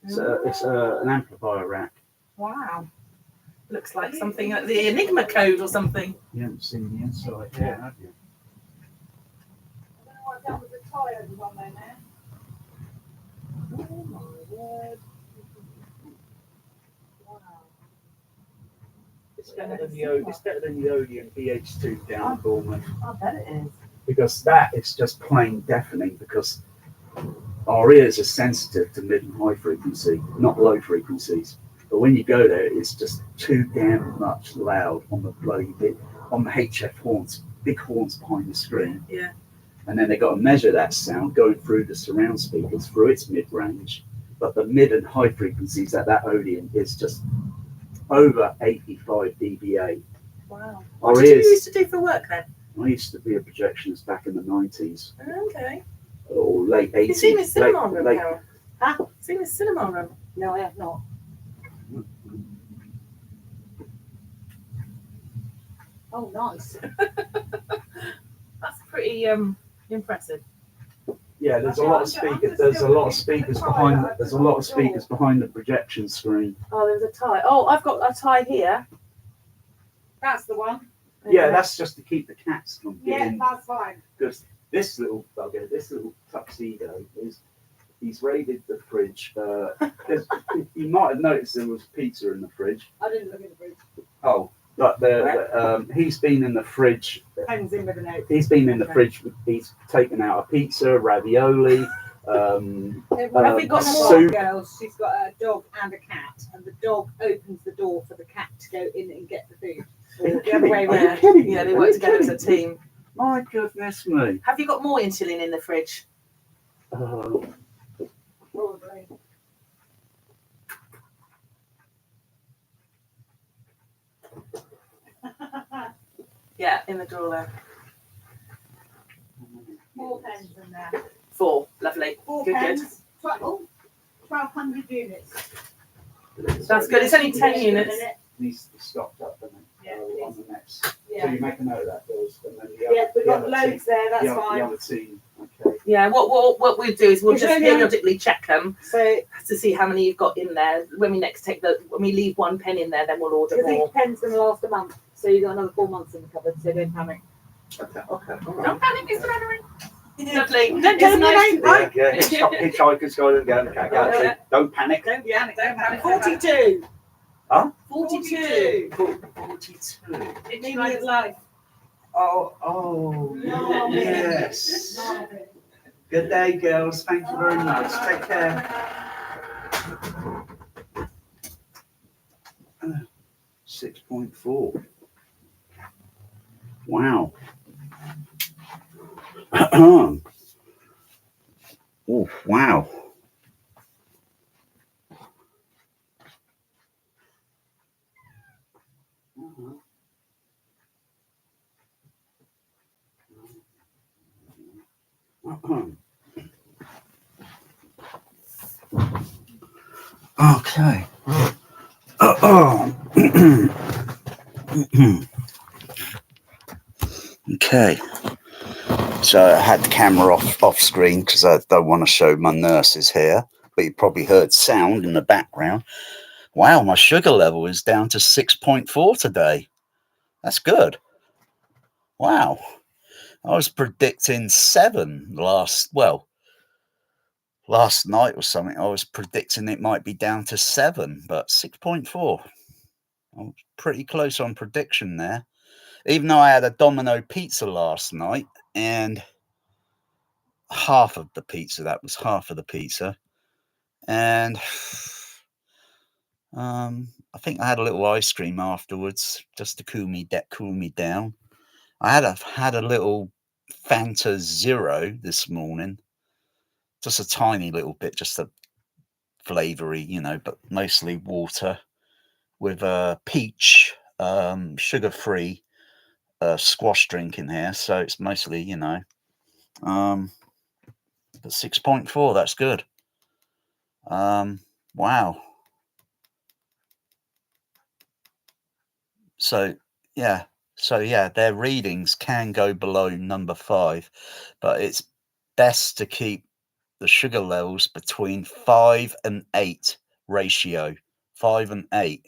It's an amplifier rack. Wow. Looks like something like the Enigma code or something. You haven't seen the inside here, have you? I don't know what I've done with the tyres on there now. Oh my word. Wow. It's better than the Odeon BH2 down at Bournemouth. I bet it is. Because that is just plain deafening, because our ears are sensitive to mid and high frequency, not low frequencies. But when you go there, it's just too damn much loud on the bloody bit, on the HF horns, big horns behind the screen. Yeah. And then they've got to measure that sound going through the surround speakers through its mid-range. But the mid and high frequencies at that Odeon is just over 85 dBA. Wow. What did you used to do for work then? I used to be a projectionist back in the 90s. Okay. Or late 80s. You've seen his cinema room, Carol? Huh? Seen his cinema room? No, I have not. Oh, nice. That's pretty impressive. Yeah, there's a lot of speakers. There's a lot of speakers behind. There's a lot of speakers behind the projection screen. Oh, there's a tie. Oh, I've got a tie here. That's the one. Yeah, that's just to keep the cats from Yeah, getting. that's fine. Because this little bugger, this little tuxedo, he's raided the fridge. You might have noticed there was pizza in the fridge. I didn't look in the fridge. Oh, but he's been in the fridge. Pens in with a note. He's been in the fridge. He's taken out a pizza, ravioli. Have we got more soup. girls? She's got a dog and a cat, and the dog opens the door for the cat to go in and get the food. Or the other way Are you around. kidding me? Yeah, they Are work you together as a kidding me? team. My goodness me. Have you got more insulin in the fridge? Probably. Yeah, in the drawer there. More pens in there. 4. Lovely. 4 Good, pens. 1,200 units. That's good. It's only 10 units. Needs to be stocked up, doesn't it? Yeah, On the next. So Yeah. you make a note of that, girls. And then We've got the loads there. That's the fine. other team. Okay. Yeah, what we'll do is we'll Is just there any- periodically check them So, to see how many you've got in there. When we leave 1 pen in there, then we'll order because more. each pen's going to last a month. So you've got another 4 months in the cupboard. So don't panic. Okay. All Don't right. panic, Mr. Mannering. Lovely. Don't It's tell me nice. name. Yeah. Hitchhikers going to go. Okay. Don't panic. Don't panic. 42. Huh? 42. 42. Meaning of life. Oh, yes. Good day, girls. Thank you very much. Take care. 6.4. Wow. Oh, wow. Okay. So I had the camera off screen because I don't want to show my nurses here, but you probably heard sound in the background. Wow, my sugar level is down to 6.4 today. That's good. Wow. I was predicting 7 last night or something. I was predicting it might be down to 7, but 6.4. I was pretty close on prediction there. Even though I had a Domino pizza last night, and half of the pizza, and I think I had a little ice cream afterwards just to cool me down. I had a little Fanta Zero this morning, just a tiny little bit, just a flavory, but mostly water with a peach, sugar-free squash drink in here. So it's mostly, but 6.4, that's good. Wow. So yeah, their readings can go below number 5, but it's best to keep the sugar levels between 5 and 8 ratio. 5 and 8.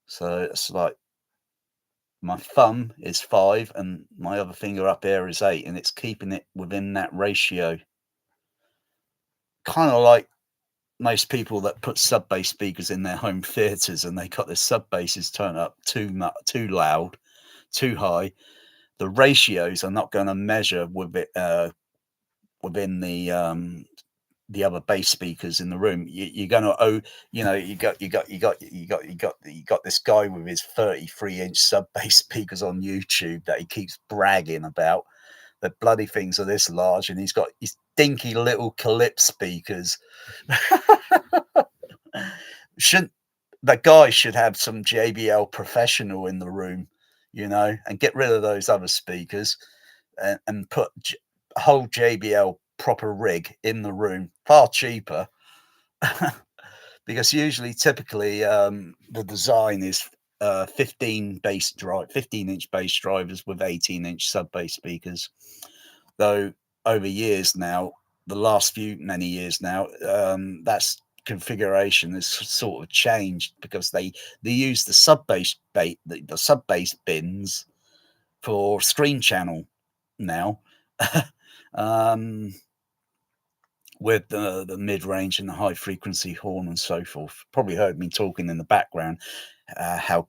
So it's like my thumb is 5 and my other finger up here is 8, and it's keeping it within that ratio. Kind of like most people that put sub-bass speakers in their home theaters and they got their sub-basses turned up too loud, too high. The ratios are not going to measure with it within the other bass speakers in the room. You're going to you got this guy with his 33-inch sub-bass speakers on YouTube that he keeps bragging about. The bloody things are this large, and he's got his dinky little Calypso speakers. That guy should have some JBL Professional in the room, and get rid of those other speakers and put a whole JBL proper rig in the room, far cheaper. Because typically the design is 15-inch bass drivers with 18-inch sub-bass speakers. Though over years now, the last many years now, that's configuration has sort of changed because they use the sub-bass bins for screen channel now. With the mid-range and the high frequency horn and so forth. Probably heard me talking in the background how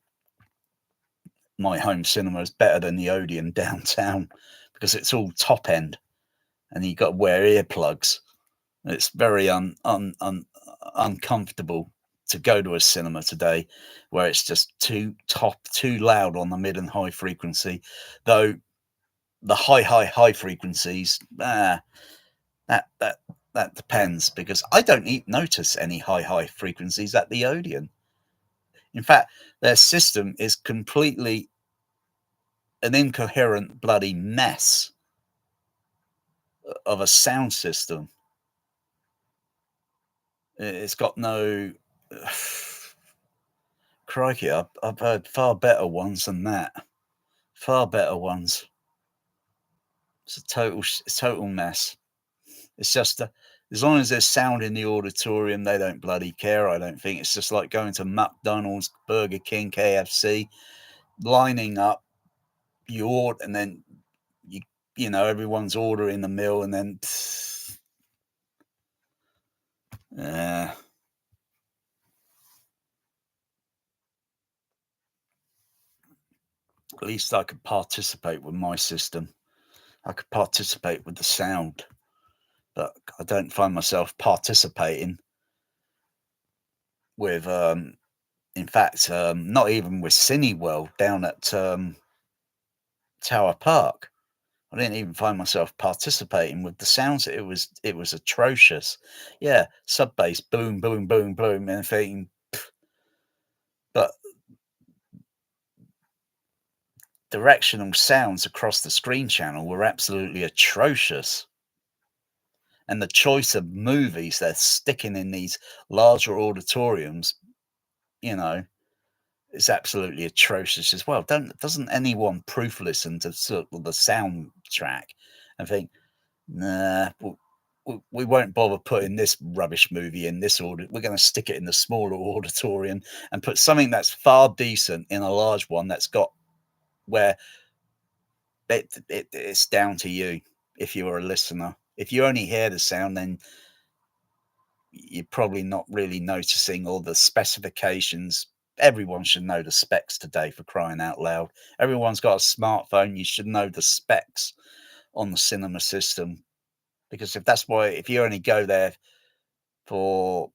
my home cinema is better than the Odeon downtown because it's all top end and you got to wear earplugs. It's very uncomfortable to go to a cinema today where it's just too loud on the mid and high frequency. Though the high frequencies, that depends, because I don't notice any high frequencies at the Odeon. In fact, their system is completely an incoherent bloody mess of a sound system. It's got no... Crikey, I've heard far better ones than that. Far better ones. It's a total mess. It's just as long as there's sound in the auditorium, they don't bloody care, I don't think. It's just like going to McDonald's, Burger King, KFC, lining up, and then everyone's ordering the meal, and then at least I could participate with my system. I could participate with the sound, but I don't find myself participating with, in fact, not even with Cineworld down at Tower Park. I didn't even find myself participating with the sounds. It was atrocious. Yeah, sub bass, boom, boom, boom, boom, and thinking, but directional sounds across the screen channel were absolutely atrocious. And the choice of movies they're sticking in these larger auditoriums, is absolutely atrocious as well. Doesn't anyone proof listen to sort of the soundtrack and think, nah, we won't bother putting this rubbish movie in this order. We're going to stick it in the smaller auditorium and put something that's far decent in a large one that's got where it's down to you if you're a listener. If you only hear the sound, then you're probably not really noticing all the specifications. Everyone should know the specs today, for crying out loud. Everyone's got a smartphone. You should know the specs on the cinema system, because if you only go there for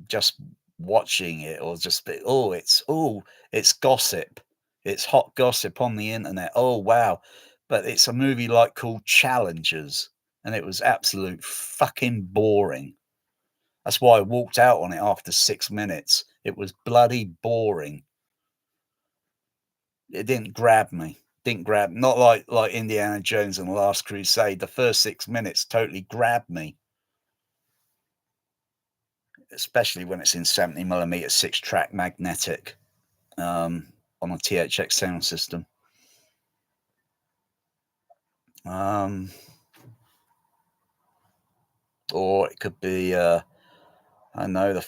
just watching it, or just it's gossip, it's hot gossip on the internet. Oh wow, but it's a movie like called Challengers, and it was absolute fucking boring. That's why I walked out on it after 6 minutes. It was bloody boring. It didn't grab me. Not like Indiana Jones and the Last Crusade. The first 6 minutes totally grabbed me, especially when it's in 70mm 6-track magnetic on a THX sound system. Or it could be I know the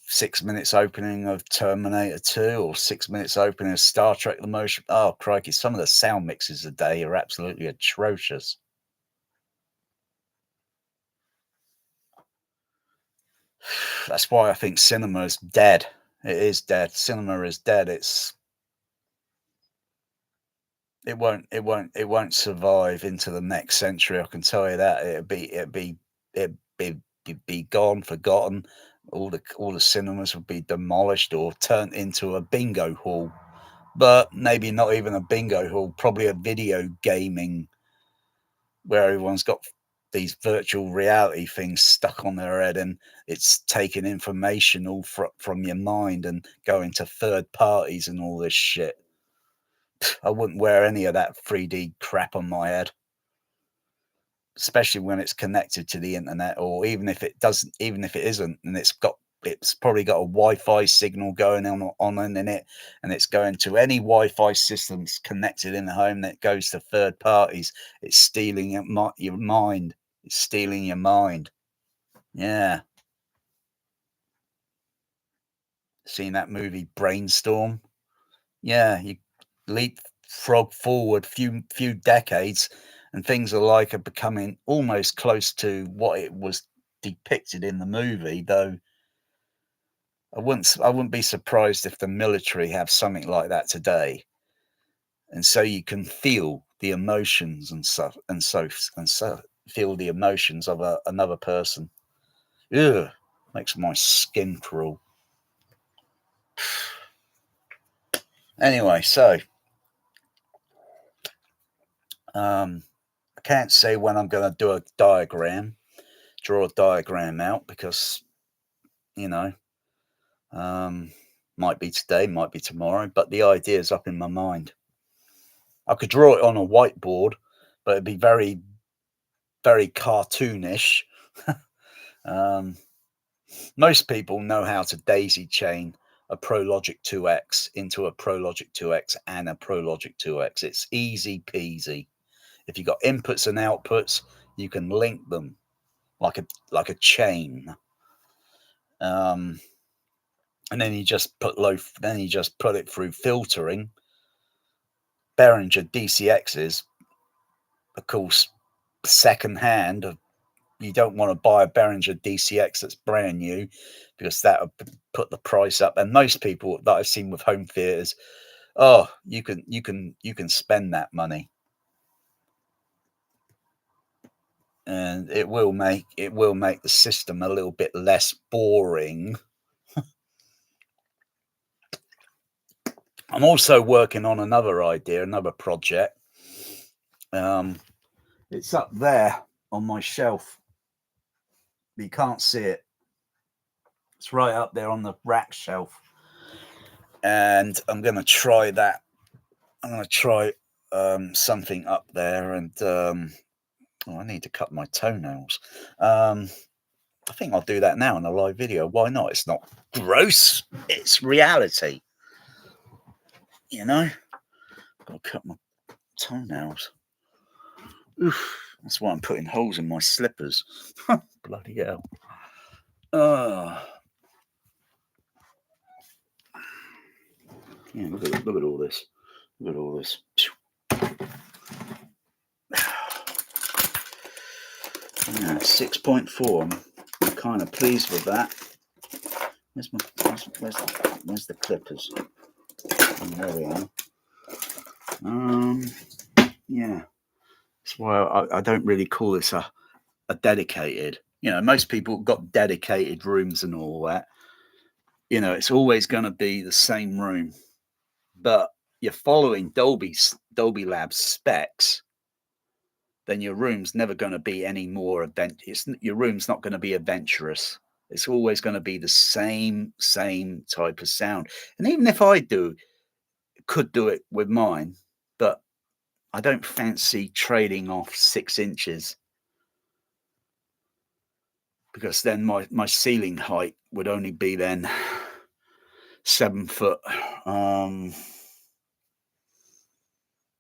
6 minutes opening of Terminator 2, or 6 minutes opening of Star Trek The Motion. Oh, crikey, some of the sound mixes today are absolutely atrocious. That's why I think cinema is dead. It is dead. Cinema is dead. It won't survive into the next century. I can tell you that. It'd be gone, forgotten. All the cinemas would be demolished or turned into a bingo hall. But maybe not even a bingo hall, probably a video gaming where everyone's got these virtual reality things stuck on their head, and it's taking information all from your mind and going to third parties and all this shit. I wouldn't wear any of that 3D crap on my head, especially when it's connected to the internet, or even if it isn't, and it's probably got a Wi-Fi signal going on in it, and it's going to any Wi-Fi systems connected in the home that goes to third parties. It's stealing your mind. It's stealing your mind. Yeah. Seen that movie Brainstorm? Yeah, you leapfrog forward few decades, and things are becoming almost close to what it was depicted in the movie, though I wouldn't be surprised if the military have something like that today. And so you can feel the emotions and so feel the emotions of another person. Ugh, makes my skin crawl. Anyway, so I can't say when I'm going to draw a diagram out, because might be today, might be tomorrow, but the idea is up in my mind. I could draw it on a whiteboard, but it'd be very, very cartoonish. Most people know how to daisy chain a ProLogic 2X into a ProLogic 2X and a ProLogic 2X. It's easy peasy. If you've got inputs and outputs, you can link them like a chain. And then you just put it through filtering. Behringer DCXs, of course, second hand. You don't want to buy a Behringer DCX that's brand new, because that would put the price up. And most people that I've seen with home theaters, you can spend that money, and it will make the system a little bit less boring. I'm also working on another idea, another project. It's up there on my shelf. You can't see it. It's right up there on the rack shelf. And I'm going to try that. I'm going to try something up there. And I need to cut my toenails. I think I'll do that now in a live video. Why not? It's not gross. It's reality. Got to cut my toenails. Oof, that's why I'm putting holes in my slippers. Bloody hell. Yeah, look at all this. Look at all this. Yeah, 6.4. I'm kind of pleased with that. Where's the clippers? Oh, there we are. Yeah. That's why I don't really call this a dedicated. You know, most people got dedicated rooms and all that. You know, it's always going to be the same room. But you're following Dolby Labs specs, then your room's never going to be any more your room's not going to be adventurous. It's always going to be the same type of sound. And even if I could do it with mine, but I don't fancy trading off 6 inches, because then my ceiling height would only be then 7 foot.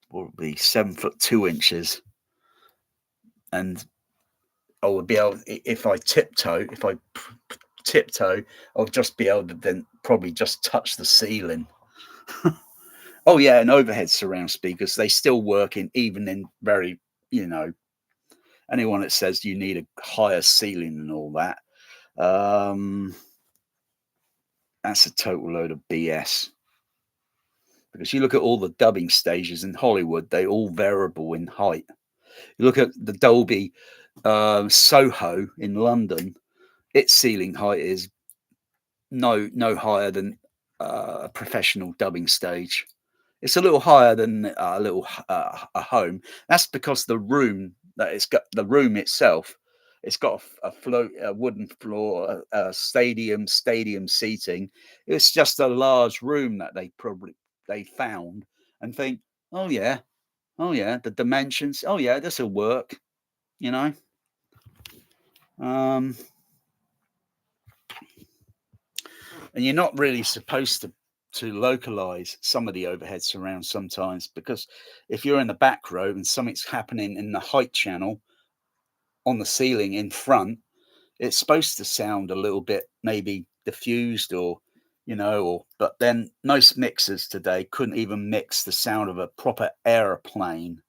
What would be 7 foot 2 inches, and I would be able, if I tiptoe, I'll just be able to then probably just touch the ceiling. Oh yeah, and overhead surround speakers, they still work even in very, you know, anyone that says you need a higher ceiling and all that, that's a total load of BS. Because you look at all the dubbing stages in Hollywood, they all variable in height. You look at the Dolby Soho in London, its ceiling height is no higher than a professional dubbing stage. It's a little higher than a home. That's because the room that it's got, the room itself, it's got a wooden floor, a stadium seating. It's just a large room that they found and think, oh yeah, the dimensions, oh yeah, this will work, you know. And you're not really supposed to localize some of the overhead surrounds sometimes, because if you're in the back row and something's happening in the height channel on the ceiling in front, it's supposed to sound a little bit maybe diffused, or you know, but then most mixers today couldn't even mix the sound of a proper aeroplane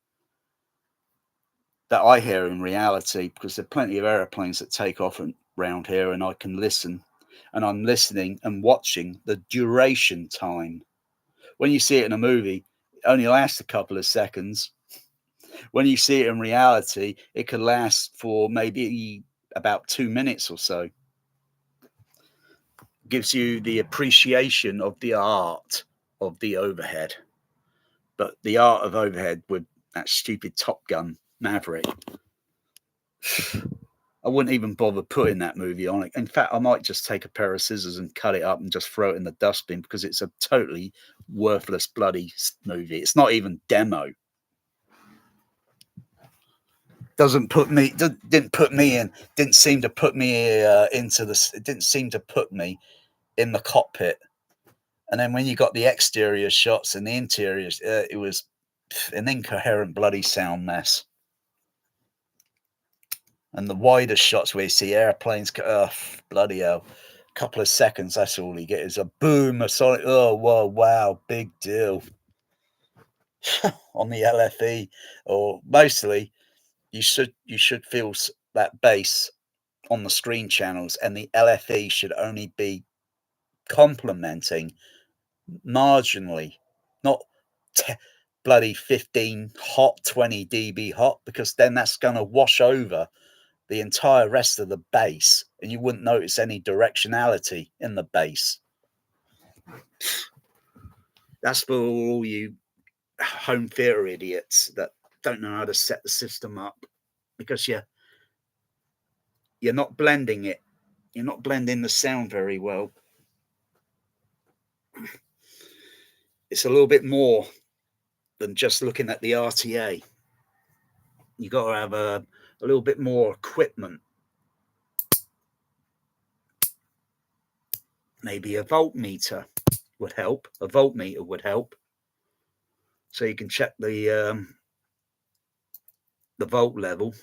that I hear in reality, because there are plenty of airplanes that take off around here and I can listen, and I'm listening and watching the duration time. When you see it in a movie, it only lasts a couple of seconds. When you see it in reality, it could last for maybe about 2 minutes or so. Gives you the appreciation of the art of the overhead. But the art of overhead with that stupid Top Gun Maverick, I wouldn't even bother putting that movie on it. In fact, I might just take a pair of scissors and cut it up and just throw it in the dustbin, because it's a totally worthless bloody movie. It's not even demo. Didn't seem to put me into this. It didn't seem to put me in the cockpit. And then when you got the exterior shots and the interiors, it was an incoherent bloody sound mess. And the wider shots where you see airplanes, bloody hell, a couple of seconds, that's all you get is a boom, a sonic, oh, whoa, wow, big deal. On the LFE, or mostly, you should feel that bass on the screen channels, and the LFE should only be complementing marginally, not bloody 15 hot, 20 dB hot, because then that's going to wash over the entire rest of the bass and you wouldn't notice any directionality in the bass. That's for all you home theater idiots that don't know how to set the system up, because you're not blending it. You're not blending the sound very well. It's a little bit more than just looking at the RTA. You got to have a little bit more equipment. Maybe a voltmeter would help. A voltmeter would help, so you can check the the volt level,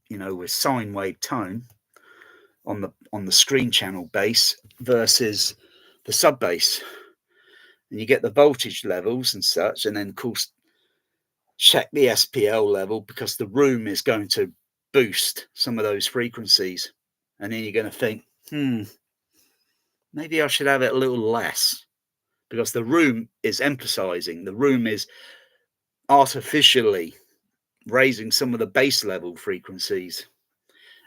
you know, with sine wave tone on the screen channel bass versus the sub bass, and you get the voltage levels and such, and then of course check the SPL level, because the room is going to boost some of those frequencies, and then you're going to think, maybe I should have it a little less, because the room is emphasizing, the room is artificially raising some of the bass level frequencies,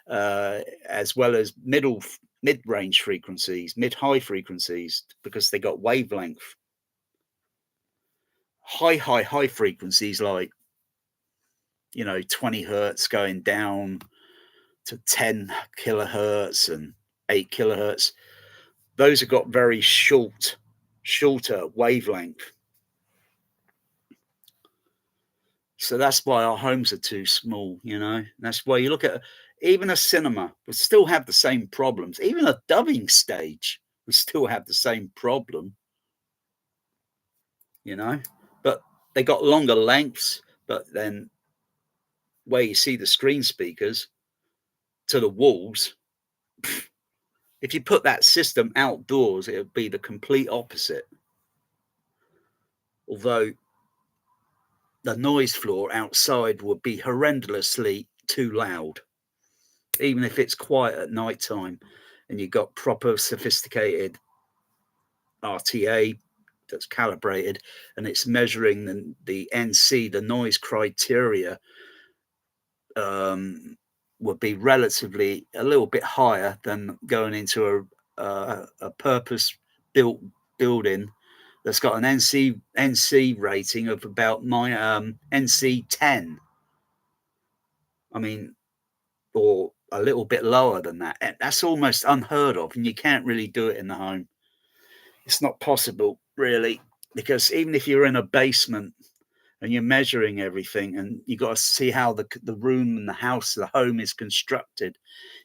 as well as mid-range frequencies, mid-high frequencies, because they got wavelength. High frequencies, like, you know, 20 hertz going down to 10 kilohertz and 8 kilohertz. Those have got very shorter wavelength. So that's why our homes are too small, you know. That's why you look at even a cinema would still have the same problems. Even a dubbing stage would still have the same problem, you know. But they got longer lengths, but then where you see the screen speakers to the walls, if you put that system outdoors, it would be the complete opposite. Although the noise floor outside would be horrendously too loud, even if it's quiet at night time and you've got proper sophisticated RTA that's calibrated and it's measuring the NC, the noise criteria, would be relatively a little bit higher than going into a purpose built building that's got an NC rating of about my NC 10. I mean, or a little bit lower than that. That's almost unheard of, and you can't really do it in the home. It's not possible, really, because even if you're in a basement and you're measuring everything, and you got to see how the room and the house, the home is constructed.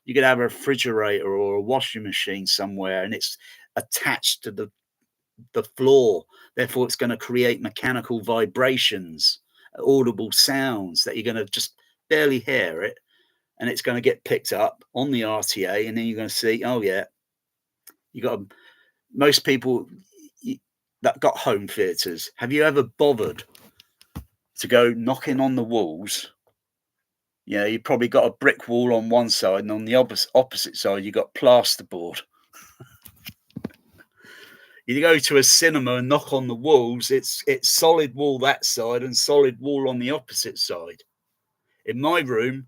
You could have a refrigerator or a washing machine somewhere, and it's attached to the floor. Therefore, it's going to create mechanical vibrations, audible sounds that you're going to just barely hear it, and it's going to get picked up on the RTA, and then you're going to see, oh yeah, you got most people that got home theaters. Have you ever bothered to go knocking on the walls? Yeah, you probably got a brick wall on one side, and on the opposite side, you got plasterboard. You go to a cinema and knock on the walls, it's solid wall that side and solid wall on the opposite side. In my room,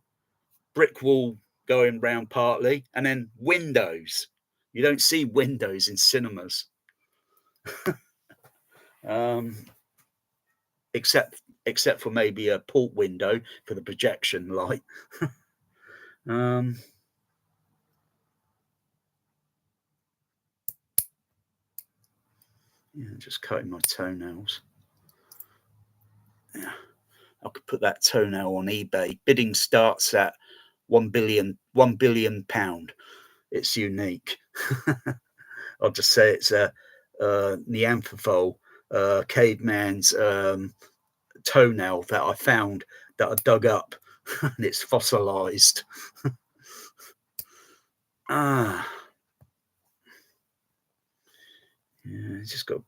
brick wall going round partly, and then windows. You don't see windows in cinemas. Except for maybe a port window for the projection light. Yeah, just cutting my toenails. Yeah, I could put that toenail on eBay. Bidding starts at £1 billion. It's unique. I'll just say it's a Neanderthal caveman's toenail that I found, that I dug up, and it's fossilized. Yeah, just got to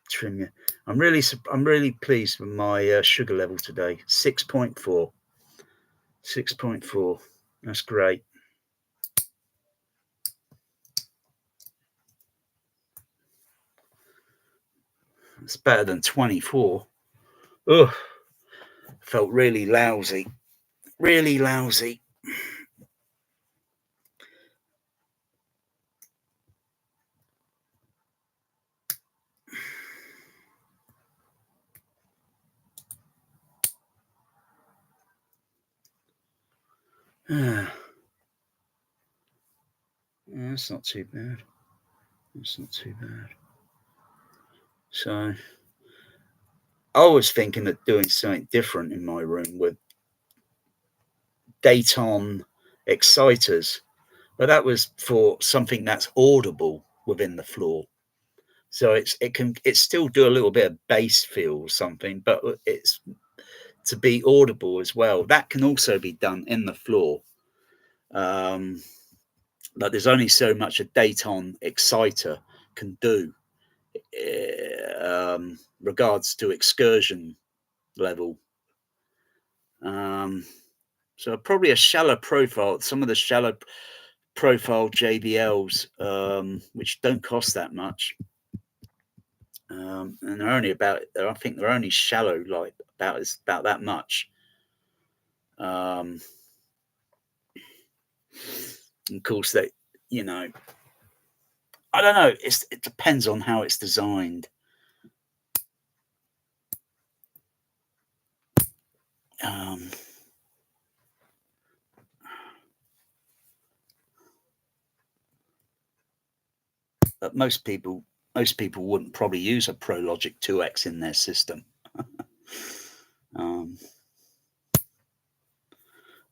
trim it. I'm really pleased with my sugar level today. 6.4. 6.4. That's great. It's better than 24. Ugh. Felt really lousy. Really lousy. Yeah, that's not too bad. That's not too bad. So I was thinking of doing something different in my room with daytime exciters, but that was for something that's audible within the floor. So it can still do a little bit of bass feel or something, but it's to be audible as well. That can also be done in the floor. But there's only so much a Dayton exciter can do regards to excursion level. So probably a shallow profile, some of the shallow profile JBLs, which don't cost that much. And they're only about, I think they're only shallow, like about that much. And of course, they, you know, I don't know. It depends on how it's designed. But most people wouldn't probably use a ProLogic 2X in their system. I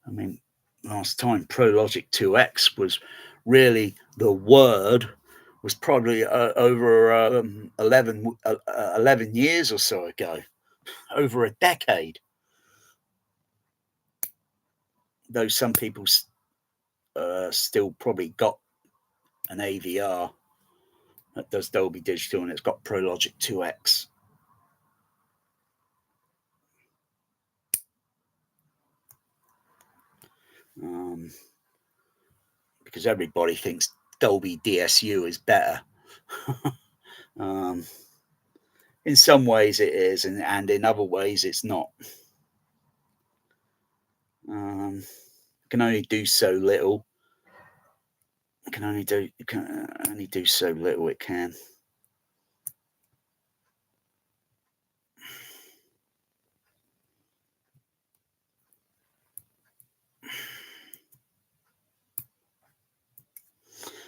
mean, last time ProLogic 2X was really the word was probably over 11 years or so ago, over a decade. Though some people still probably got an AVR that does Dolby Digital and it's got ProLogic 2X. Because everybody thinks Dolby DSU is better. In some ways it is, and in other ways it's not. Can only do so little. It can only do so little. It can.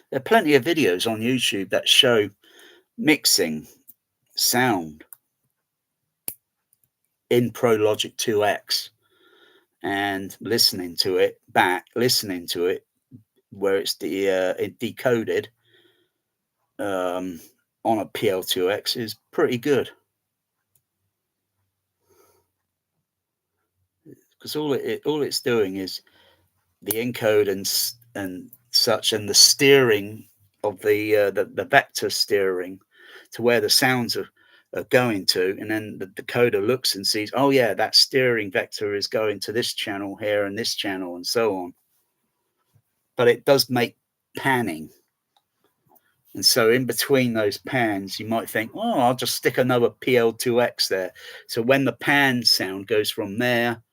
There are plenty of videos on YouTube that show mixing sound in ProLogic 2X and listening to it where it's decoded on a PL2X is pretty good. Because all it's doing is the encode and such, and the steering of the vector steering to where the sounds are going to, and then the decoder looks and sees, oh yeah, that steering vector is going to this channel here and this channel and so on. But it does make panning, and so in between those pans you might think, oh, I'll just stick another PL2X there, so when the pan sound goes from there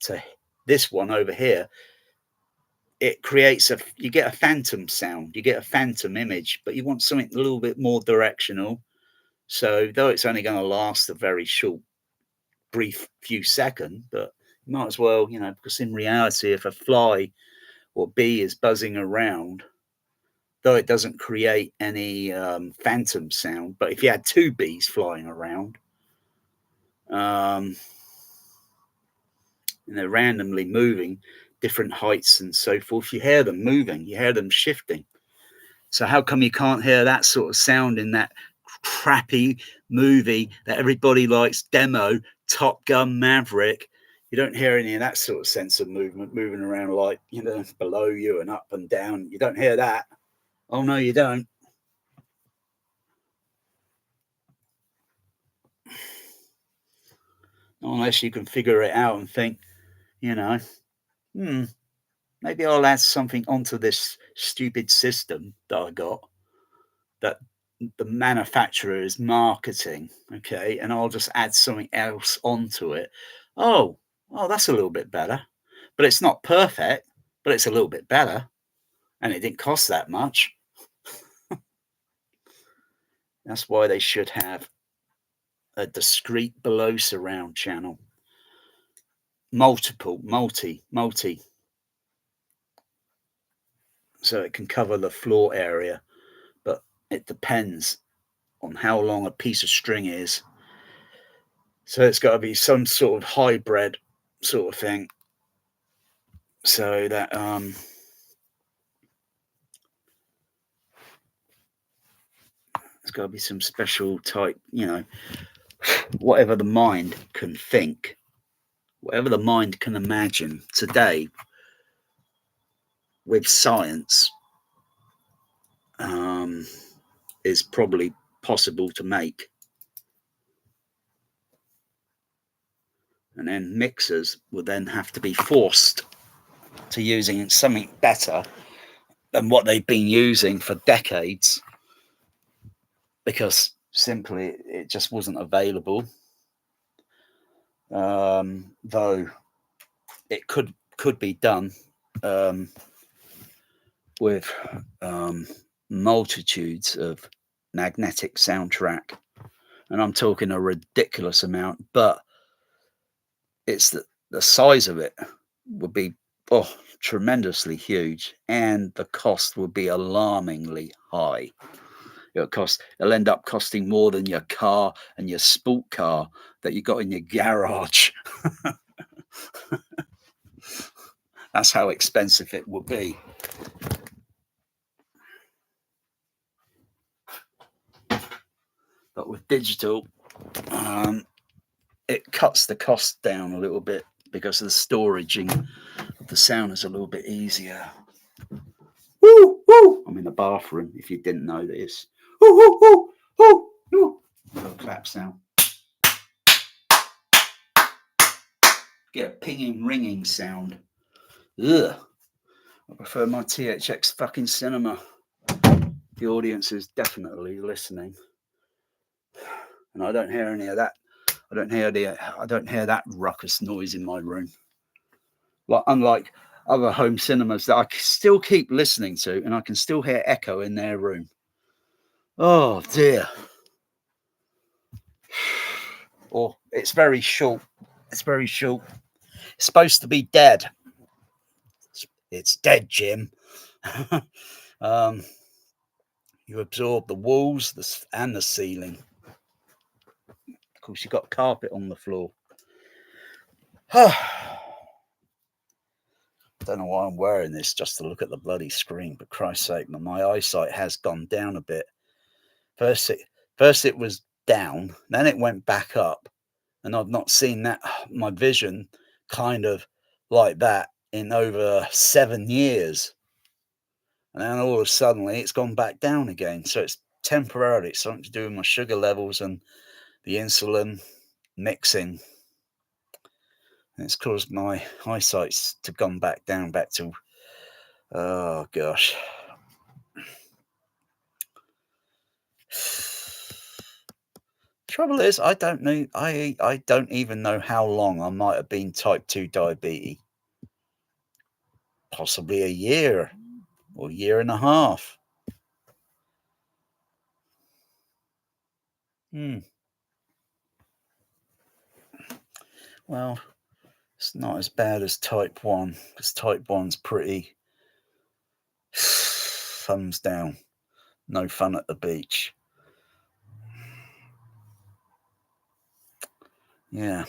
to this one over here, it creates you get a phantom sound, you get a phantom image, but you want something a little bit more directional. So though it's only going to last a very short, brief few seconds, but you might as well, because in reality, if a fly or bee is buzzing around, though it doesn't create any phantom sound, but if you had two bees flying around, and they're randomly moving different heights and so forth, you hear them moving, you hear them shifting. So how come you can't hear that sort of sound in that crappy movie that everybody likes, Demo, Top Gun Maverick? You don't hear any of that sort of sense of movement moving around, like, below you and up and down. You don't hear that. Oh no, you don't. Unless you can figure it out and think, maybe I'll add something onto this stupid system that I got that the manufacturer is marketing, okay, and I'll just add something else onto it. Oh, that's a little bit better, but it's not perfect, but it's a little bit better, and it didn't cost that much. That's why they should have a discrete below surround channel, multi, so it can cover the floor area, but it depends on how long a piece of string is. So it's got to be some sort of hybrid sort of thing, so that there's got to be some special type, whatever the mind can think. whatever the mind can imagine today with science is probably possible to make. And then mixers will then have to be forced to using something better than what they've been using for decades, because simply it just wasn't available. Though it could be done with multitudes of magnetic soundtrack, and I'm talking a ridiculous amount, but it's the size of it would be tremendously huge, and the cost would be alarmingly high. It'll end up costing more than your car and your sport car that you got in your garage. That's how expensive it will be. But with digital, it cuts the cost down a little bit because the storaging of the sound is a little bit easier. Woo, woo. I'm in the bathroom, if you didn't know this. Woo, woo, woo, woo, woo. Little clap sound. Get a pinging, ringing sound. Ugh. I prefer my THX fucking cinema. The audience is definitely listening, and I don't hear any of that. I don't hear that ruckus noise in my room. Like, unlike other home cinemas that I still keep listening to, and I can still hear echo in their room. Oh dear. Or it's very short. It's very short. It's supposed to be dead. It's dead, Jim. You absorb the walls and the ceiling. Of course, you've got carpet on the floor. I don't know why I'm wearing this, just to look at the bloody screen, but Christ's sake, my eyesight has gone down a bit. First it was down, then it went back up, and I've not seen that my vision kind of like that in over 7 years. And then all of a sudden it's gone back down again. So it's temporarily, it's something to do with my sugar levels and the insulin mixing. And it's caused my eyesight to gone back down, back to, oh gosh. Trouble is, I don't know. I don't even know how long I might have been type 2 diabetes. Possibly a year or year and a half. Well, it's not as bad as type 1, because type 1's pretty thumbs down. No fun at the beach. Yeah.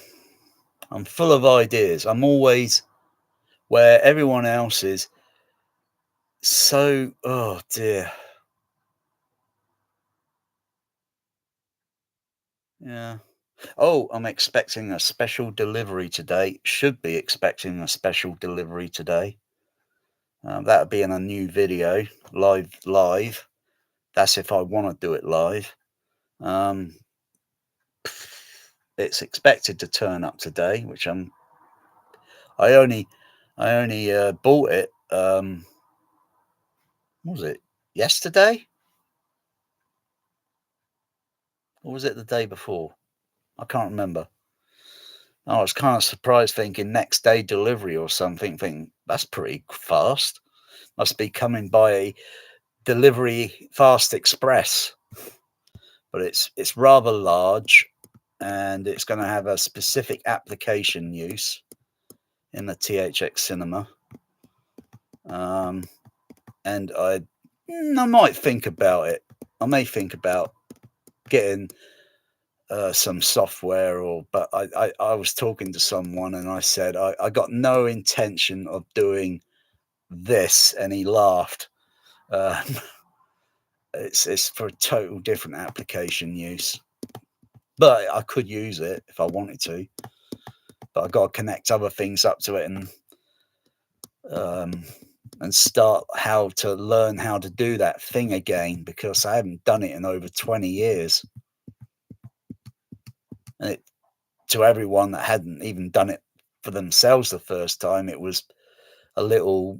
I'm full of ideas. I'm always where everyone else is. So, oh dear. Yeah. Oh, I'm expecting a special delivery today. Should be expecting a special delivery today. That'll be in a new video, live. That's if I want to do it live. It's expected to turn up today, which I only bought it. What was it, yesterday? Or was it the day before? I can't remember. I was kind of surprised, thinking next day delivery or something. Thinking that's pretty fast. Must be coming by a delivery fast express. But it's rather large, and it's going to have a specific application use in the THX cinema. And I might think about it. I may think about getting some software, but I was talking to someone and I said I got no intention of doing this, and he laughed. It's for a total different application use, but I could use it if I wanted to. but I've got to connect other things up to it and start how to learn how to do that thing again, because I haven't done it in over 20 years. And to everyone that hadn't even done it for themselves the first time, it was a little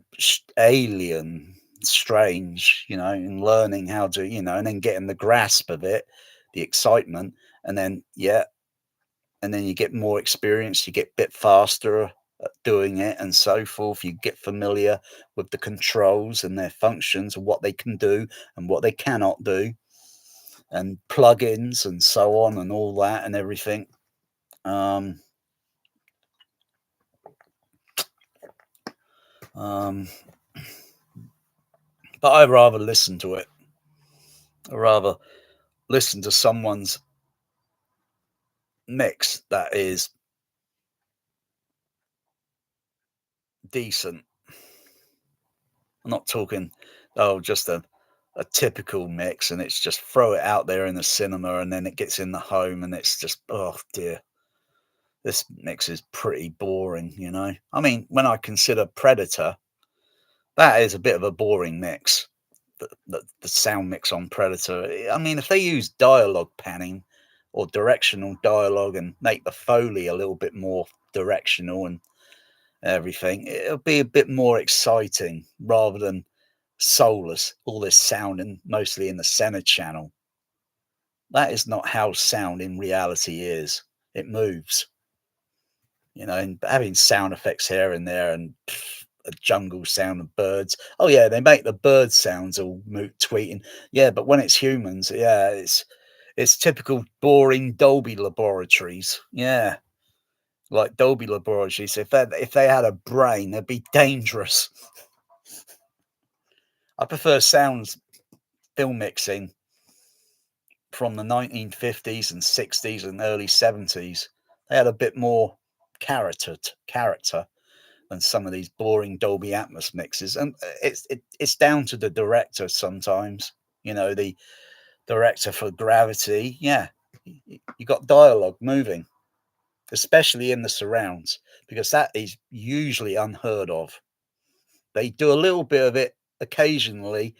alien, strange, in learning how to, and then getting the grasp of it, the excitement, and then, and then you get more experience, you get a bit faster at doing it and so forth. You get familiar with the controls and their functions and what they can do and what they cannot do, and plugins and so on and all that and everything. But I'd rather listen to it. I'd rather listen to someone's mix that is decent. I'm not talking, just a typical mix and it's just throw it out there in the cinema and then it gets in the home and it's just, oh dear, this mix is pretty boring, I mean, when I consider Predator, that is a bit of a boring mix. The sound mix on Predator. I mean, if they use dialogue panning or directional dialogue and make the Foley a little bit more directional and everything, it'll be a bit more exciting rather than soulless, all this sound and mostly in the center channel. That is not how sound in reality is. It moves, and having sound effects here and there and a jungle sound of birds. Oh yeah, they make the bird sounds all tweeting. Yeah, but when it's humans, yeah, it's typical boring Dolby laboratories. Yeah, like Dolby laboratories. If they had a brain, they'd be dangerous. I prefer sounds film mixing from the 1950s and 60s and early 70s. They had a bit more character than some of these boring Dolby Atmos mixes, and it's down to the director sometimes. The director for Gravity, yeah, you got dialogue moving, especially in the surrounds, because that is usually unheard of. They do a little bit of it occasionally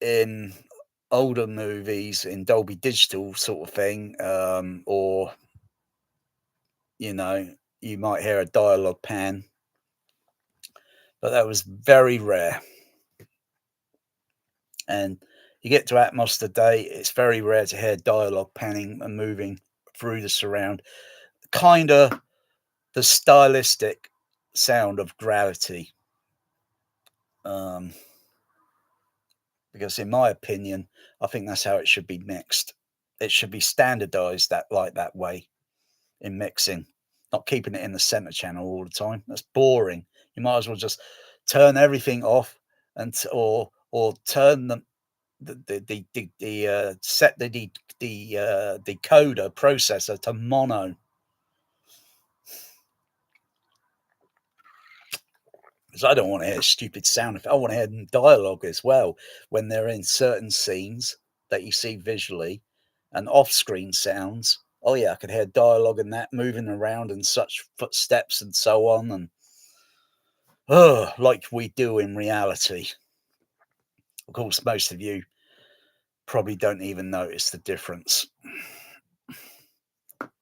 in older movies in Dolby Digital sort of thing, or you might hear a dialogue pan, but that was very rare. And you get to Atmos today, it's very rare to hear dialogue panning and moving through the surround. Kind of the stylistic sound of Gravity. Because in my opinion, I think that's how it should be mixed. It should be standardized that way in mixing, not keeping it in the center channel all the time. That's boring. You might as well just turn everything off or turn set the decoder processor to mono, because I don't want to hear stupid sound effects. I want to hear dialogue as well when they're in certain scenes that you see visually, and off-screen sounds. Oh yeah, I could hear dialogue and that moving around and such, footsteps and so on, and like we do in reality. Of course, most of you probably don't even notice the difference.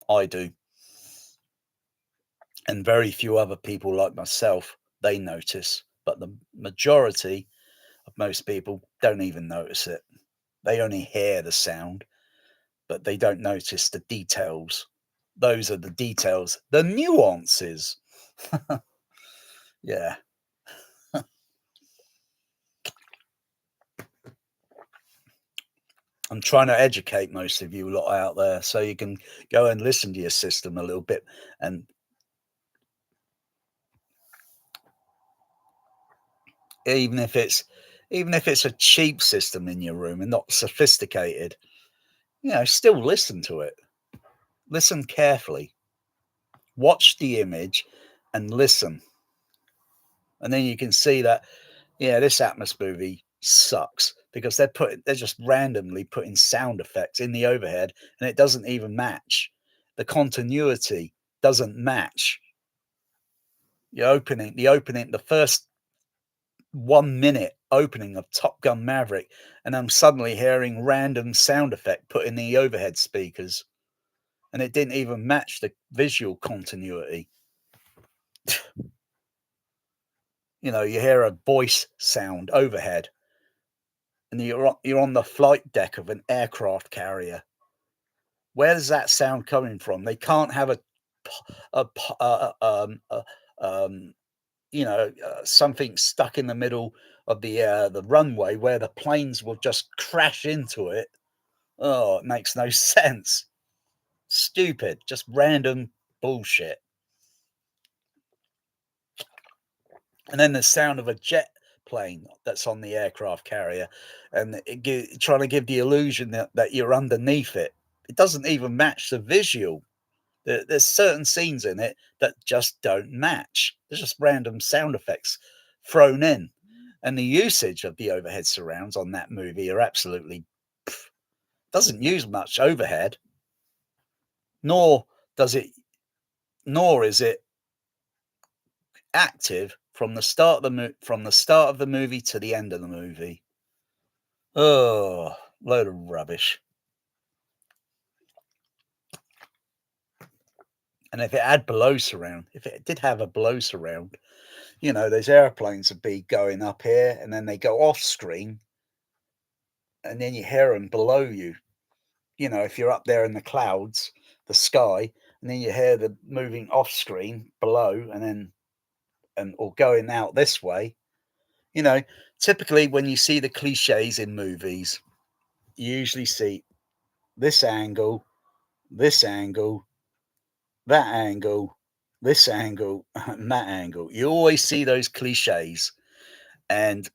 I do. And very few other people like myself, they notice. But the majority of most people don't even notice it. They only hear the sound, but they don't notice the details. Those are the details, the nuances. Yeah. I'm trying to educate most of you lot out there so you can go and listen to your system a little bit, and even if it's a cheap system in your room and not sophisticated, still listen to it. Listen carefully. Watch the image and listen. And then you can see that, this Atmos movie sucks because they're just randomly putting sound effects in the overhead and it doesn't even match. The continuity doesn't match. The opening, the first 1 minute opening of Top Gun Maverick, and I'm suddenly hearing random sound effect put in the overhead speakers, and it didn't even match the visual continuity. You know, you hear a voice sound overhead, and you're on the flight deck of an aircraft carrier. Where's that sound coming from? They can't have something stuck in the middle of the runway where the planes will just crash into it. Oh, it makes no sense. Stupid, just random bullshit. And then the sound of a jet plane that's on the aircraft carrier, and trying to give the illusion that you're underneath it. It doesn't even match the visual. There's certain scenes in it that just don't match. There's just random sound effects thrown in. And the usage of the overhead surrounds on that movie are absolutely doesn't use much overhead, nor is it active from the start of the movie to the end of the movie. Oh, load of rubbish. And if it had below surround, if it did have a below surround, you know, those airplanes would be going up here and then they go off screen and then you hear them below you. You know, if you're up there in the clouds, the sky, and then you hear the moving off screen below or going out this way. You know, typically when you see the cliches in movies, you usually see this angle, that angle, this angle, and that angle. You always see those cliches. And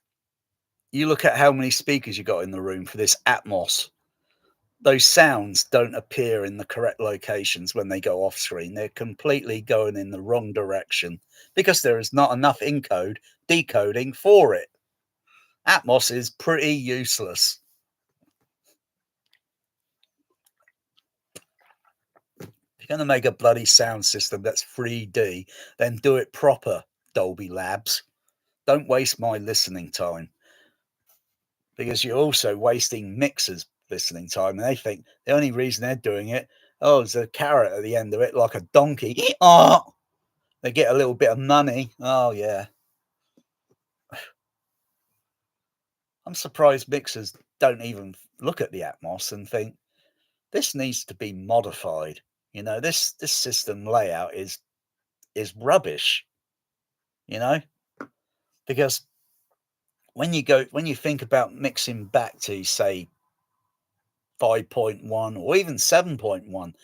you look at how many speakers you got in the room for this Atmos. Those sounds don't appear in the correct locations when they go off screen. They're completely going in the wrong direction because there is not enough decoding for it. Atmos is pretty useless. If you're going to make a bloody sound system that's 3D, then do it proper, Dolby Labs. Don't waste my listening time, because you're also wasting mixers' listening time, and they think the only reason they're doing it, there's a carrot at the end of it, like a donkey. Oh, they get a little bit of money. Oh yeah. I'm surprised mixers don't even look at the Atmos and think this needs to be modified. You know, this system layout is rubbish. You know, because when you think about mixing back to say 5.1 or even 7.1,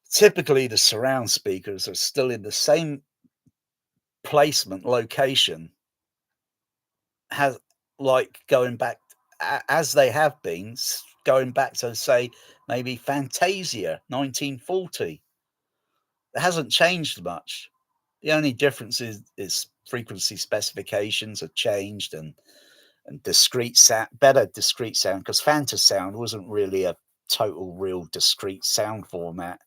typically the surround speakers are still in the same placement location, has like going back as they have been going back to say maybe Fantasia 1940. It hasn't changed much. The only difference is frequency specifications have changed, and better discrete sound, because Fantasound wasn't really a total real discrete sound format.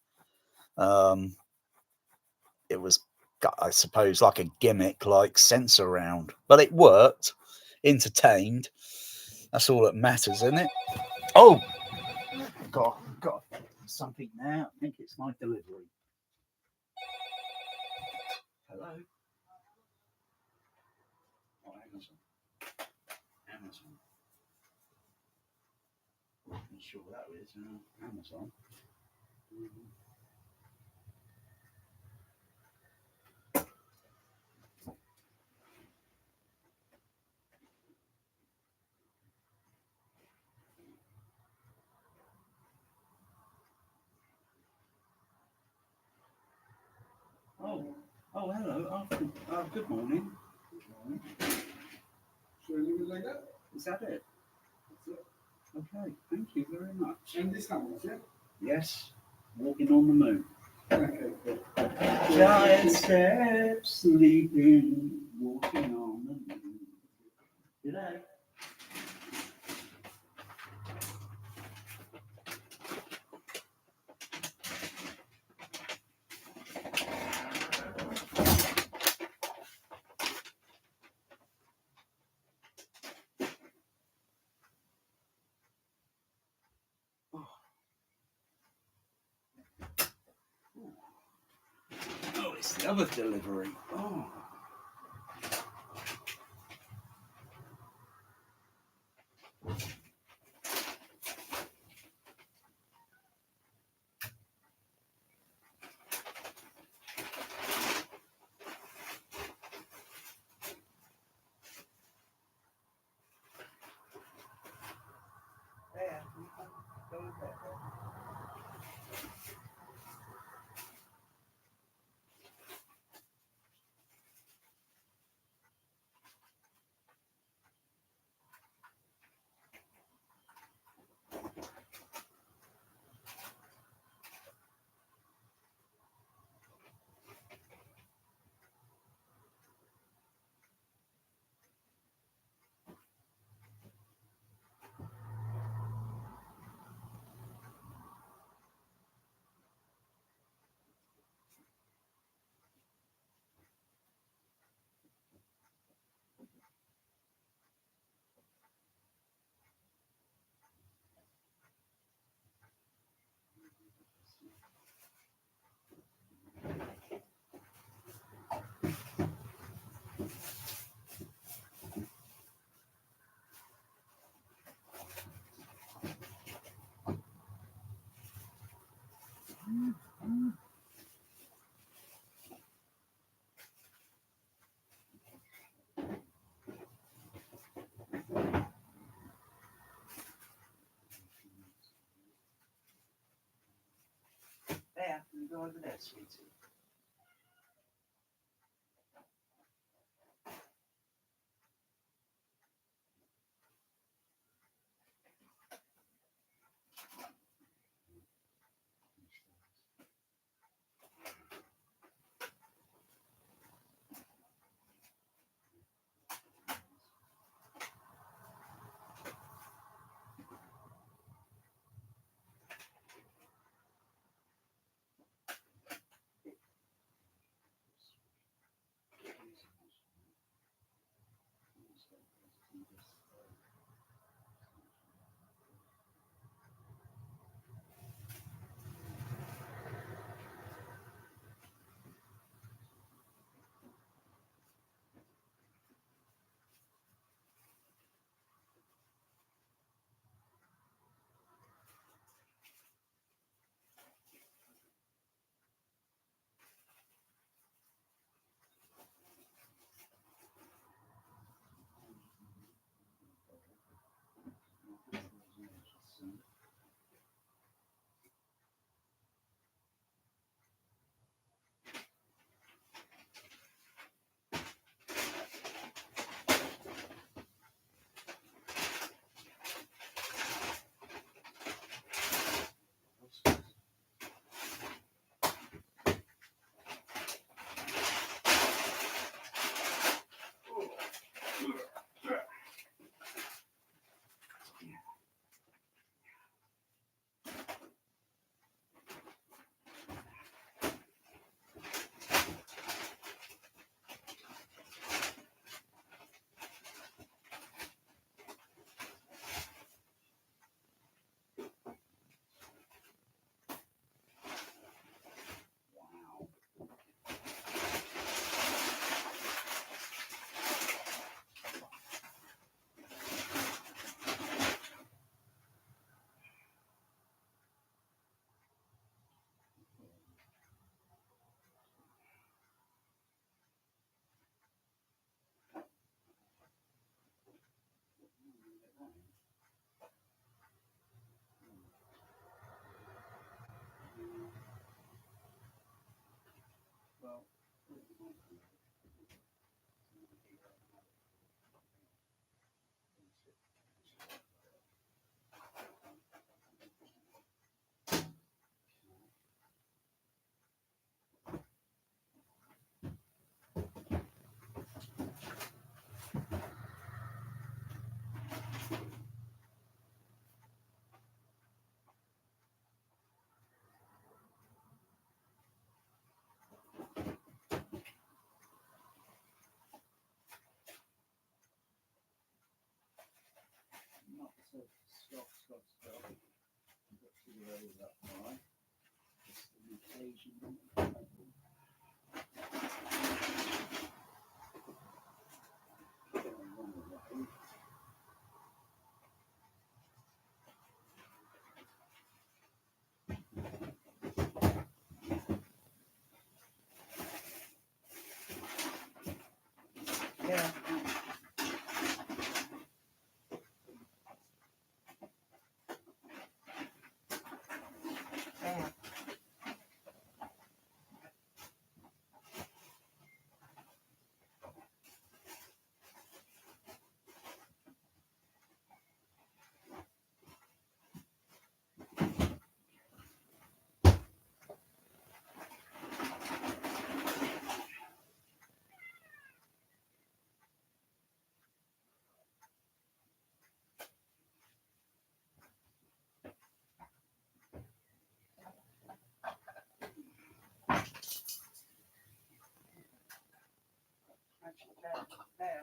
It was, I suppose, like a gimmick like sensasound, but it worked, entertained. That's all that matters, isn't it? Oh, got something now. I think it's my delivery. Hello. Oh, Amazon. I'm sure that is Amazon. Oh, hello. Good morning. Should I leave it like that? Is that it? That's it. Okay, thank you very much. And this one, yeah? Yes, walking on the moon. Okay, good. Giant steps, sleeping, walking on the moon. Good day. it's the other delivery. Oh. There, you go over there, sweetie. Stop. Got to go that far. Just an occasion. Yeah. There. Actually, there. There.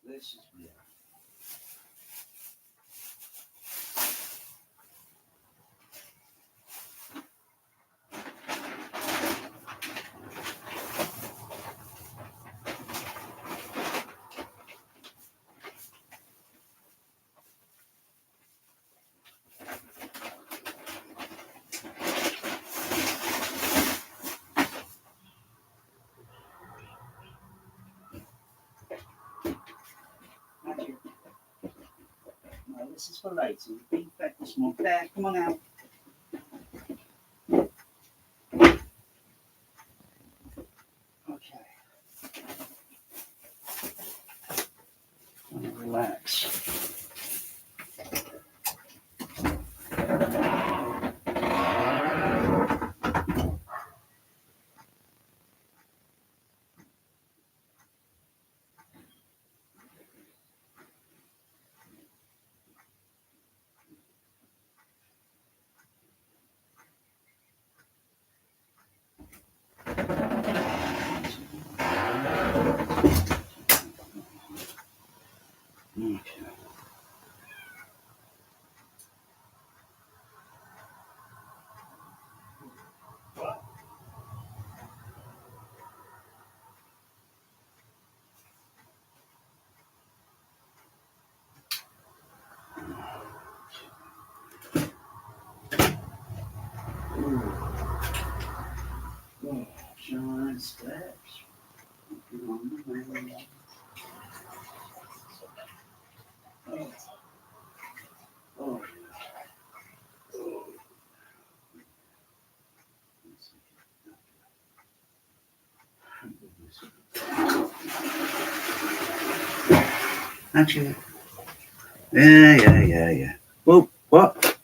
This is weird. Matthew. No, this is for later. You've been fed this morning. There, come on out. Okay. Relax. Okay. Oh, giant steps. Get on the way. Oh. Oh. Actually, yeah. Oh, what?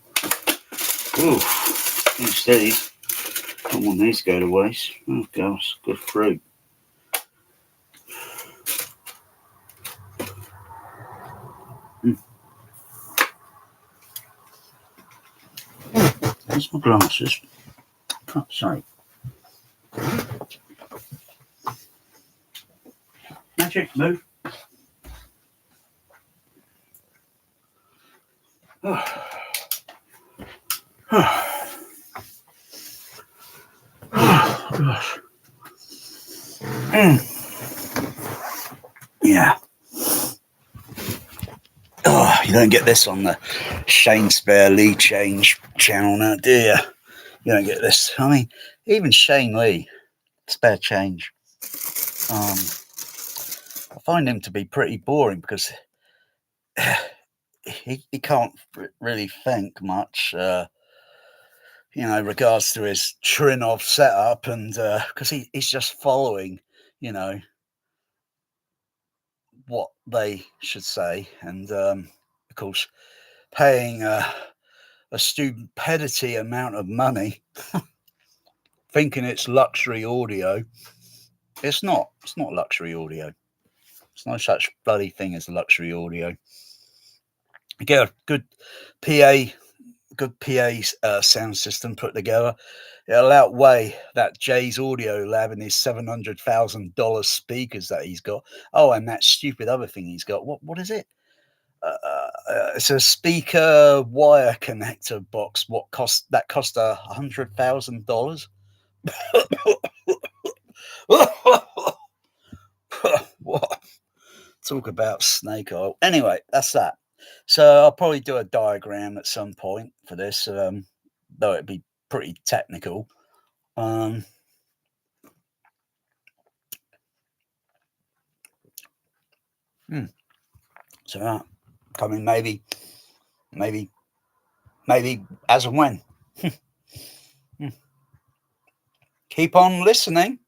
Oh, steady. Don't want these to go to waste. Oh gosh, good fruit. Where's my glasses? Oh, sorry. Magic, move. Oh. Oh. Oh, gosh. Yeah. Oh, you don't get this on the Shane Spare Lee Change channel now, do you? You don't get this. I mean, even Shane Lee, Spare Change. I find him to be pretty boring because he can't really think much, regards to his Trinov setup, and because he's just following, what they should say, and of course, paying a stupidity amount of money, thinking it's luxury audio. It's not. It's not luxury audio. There's no such bloody thing as luxury audio. You get a good PA sound system put together. It'll outweigh that Jay's Audio Lab and his $700,000 speakers that he's got. Oh, and that stupid other thing he's got. What is it? It's a speaker wire connector box. Cost $100,000. What? Talk about snake oil. Anyway, that's that. So I'll probably do a diagram at some point for this, though it'd be pretty technical. So coming maybe as and when. Keep on listening.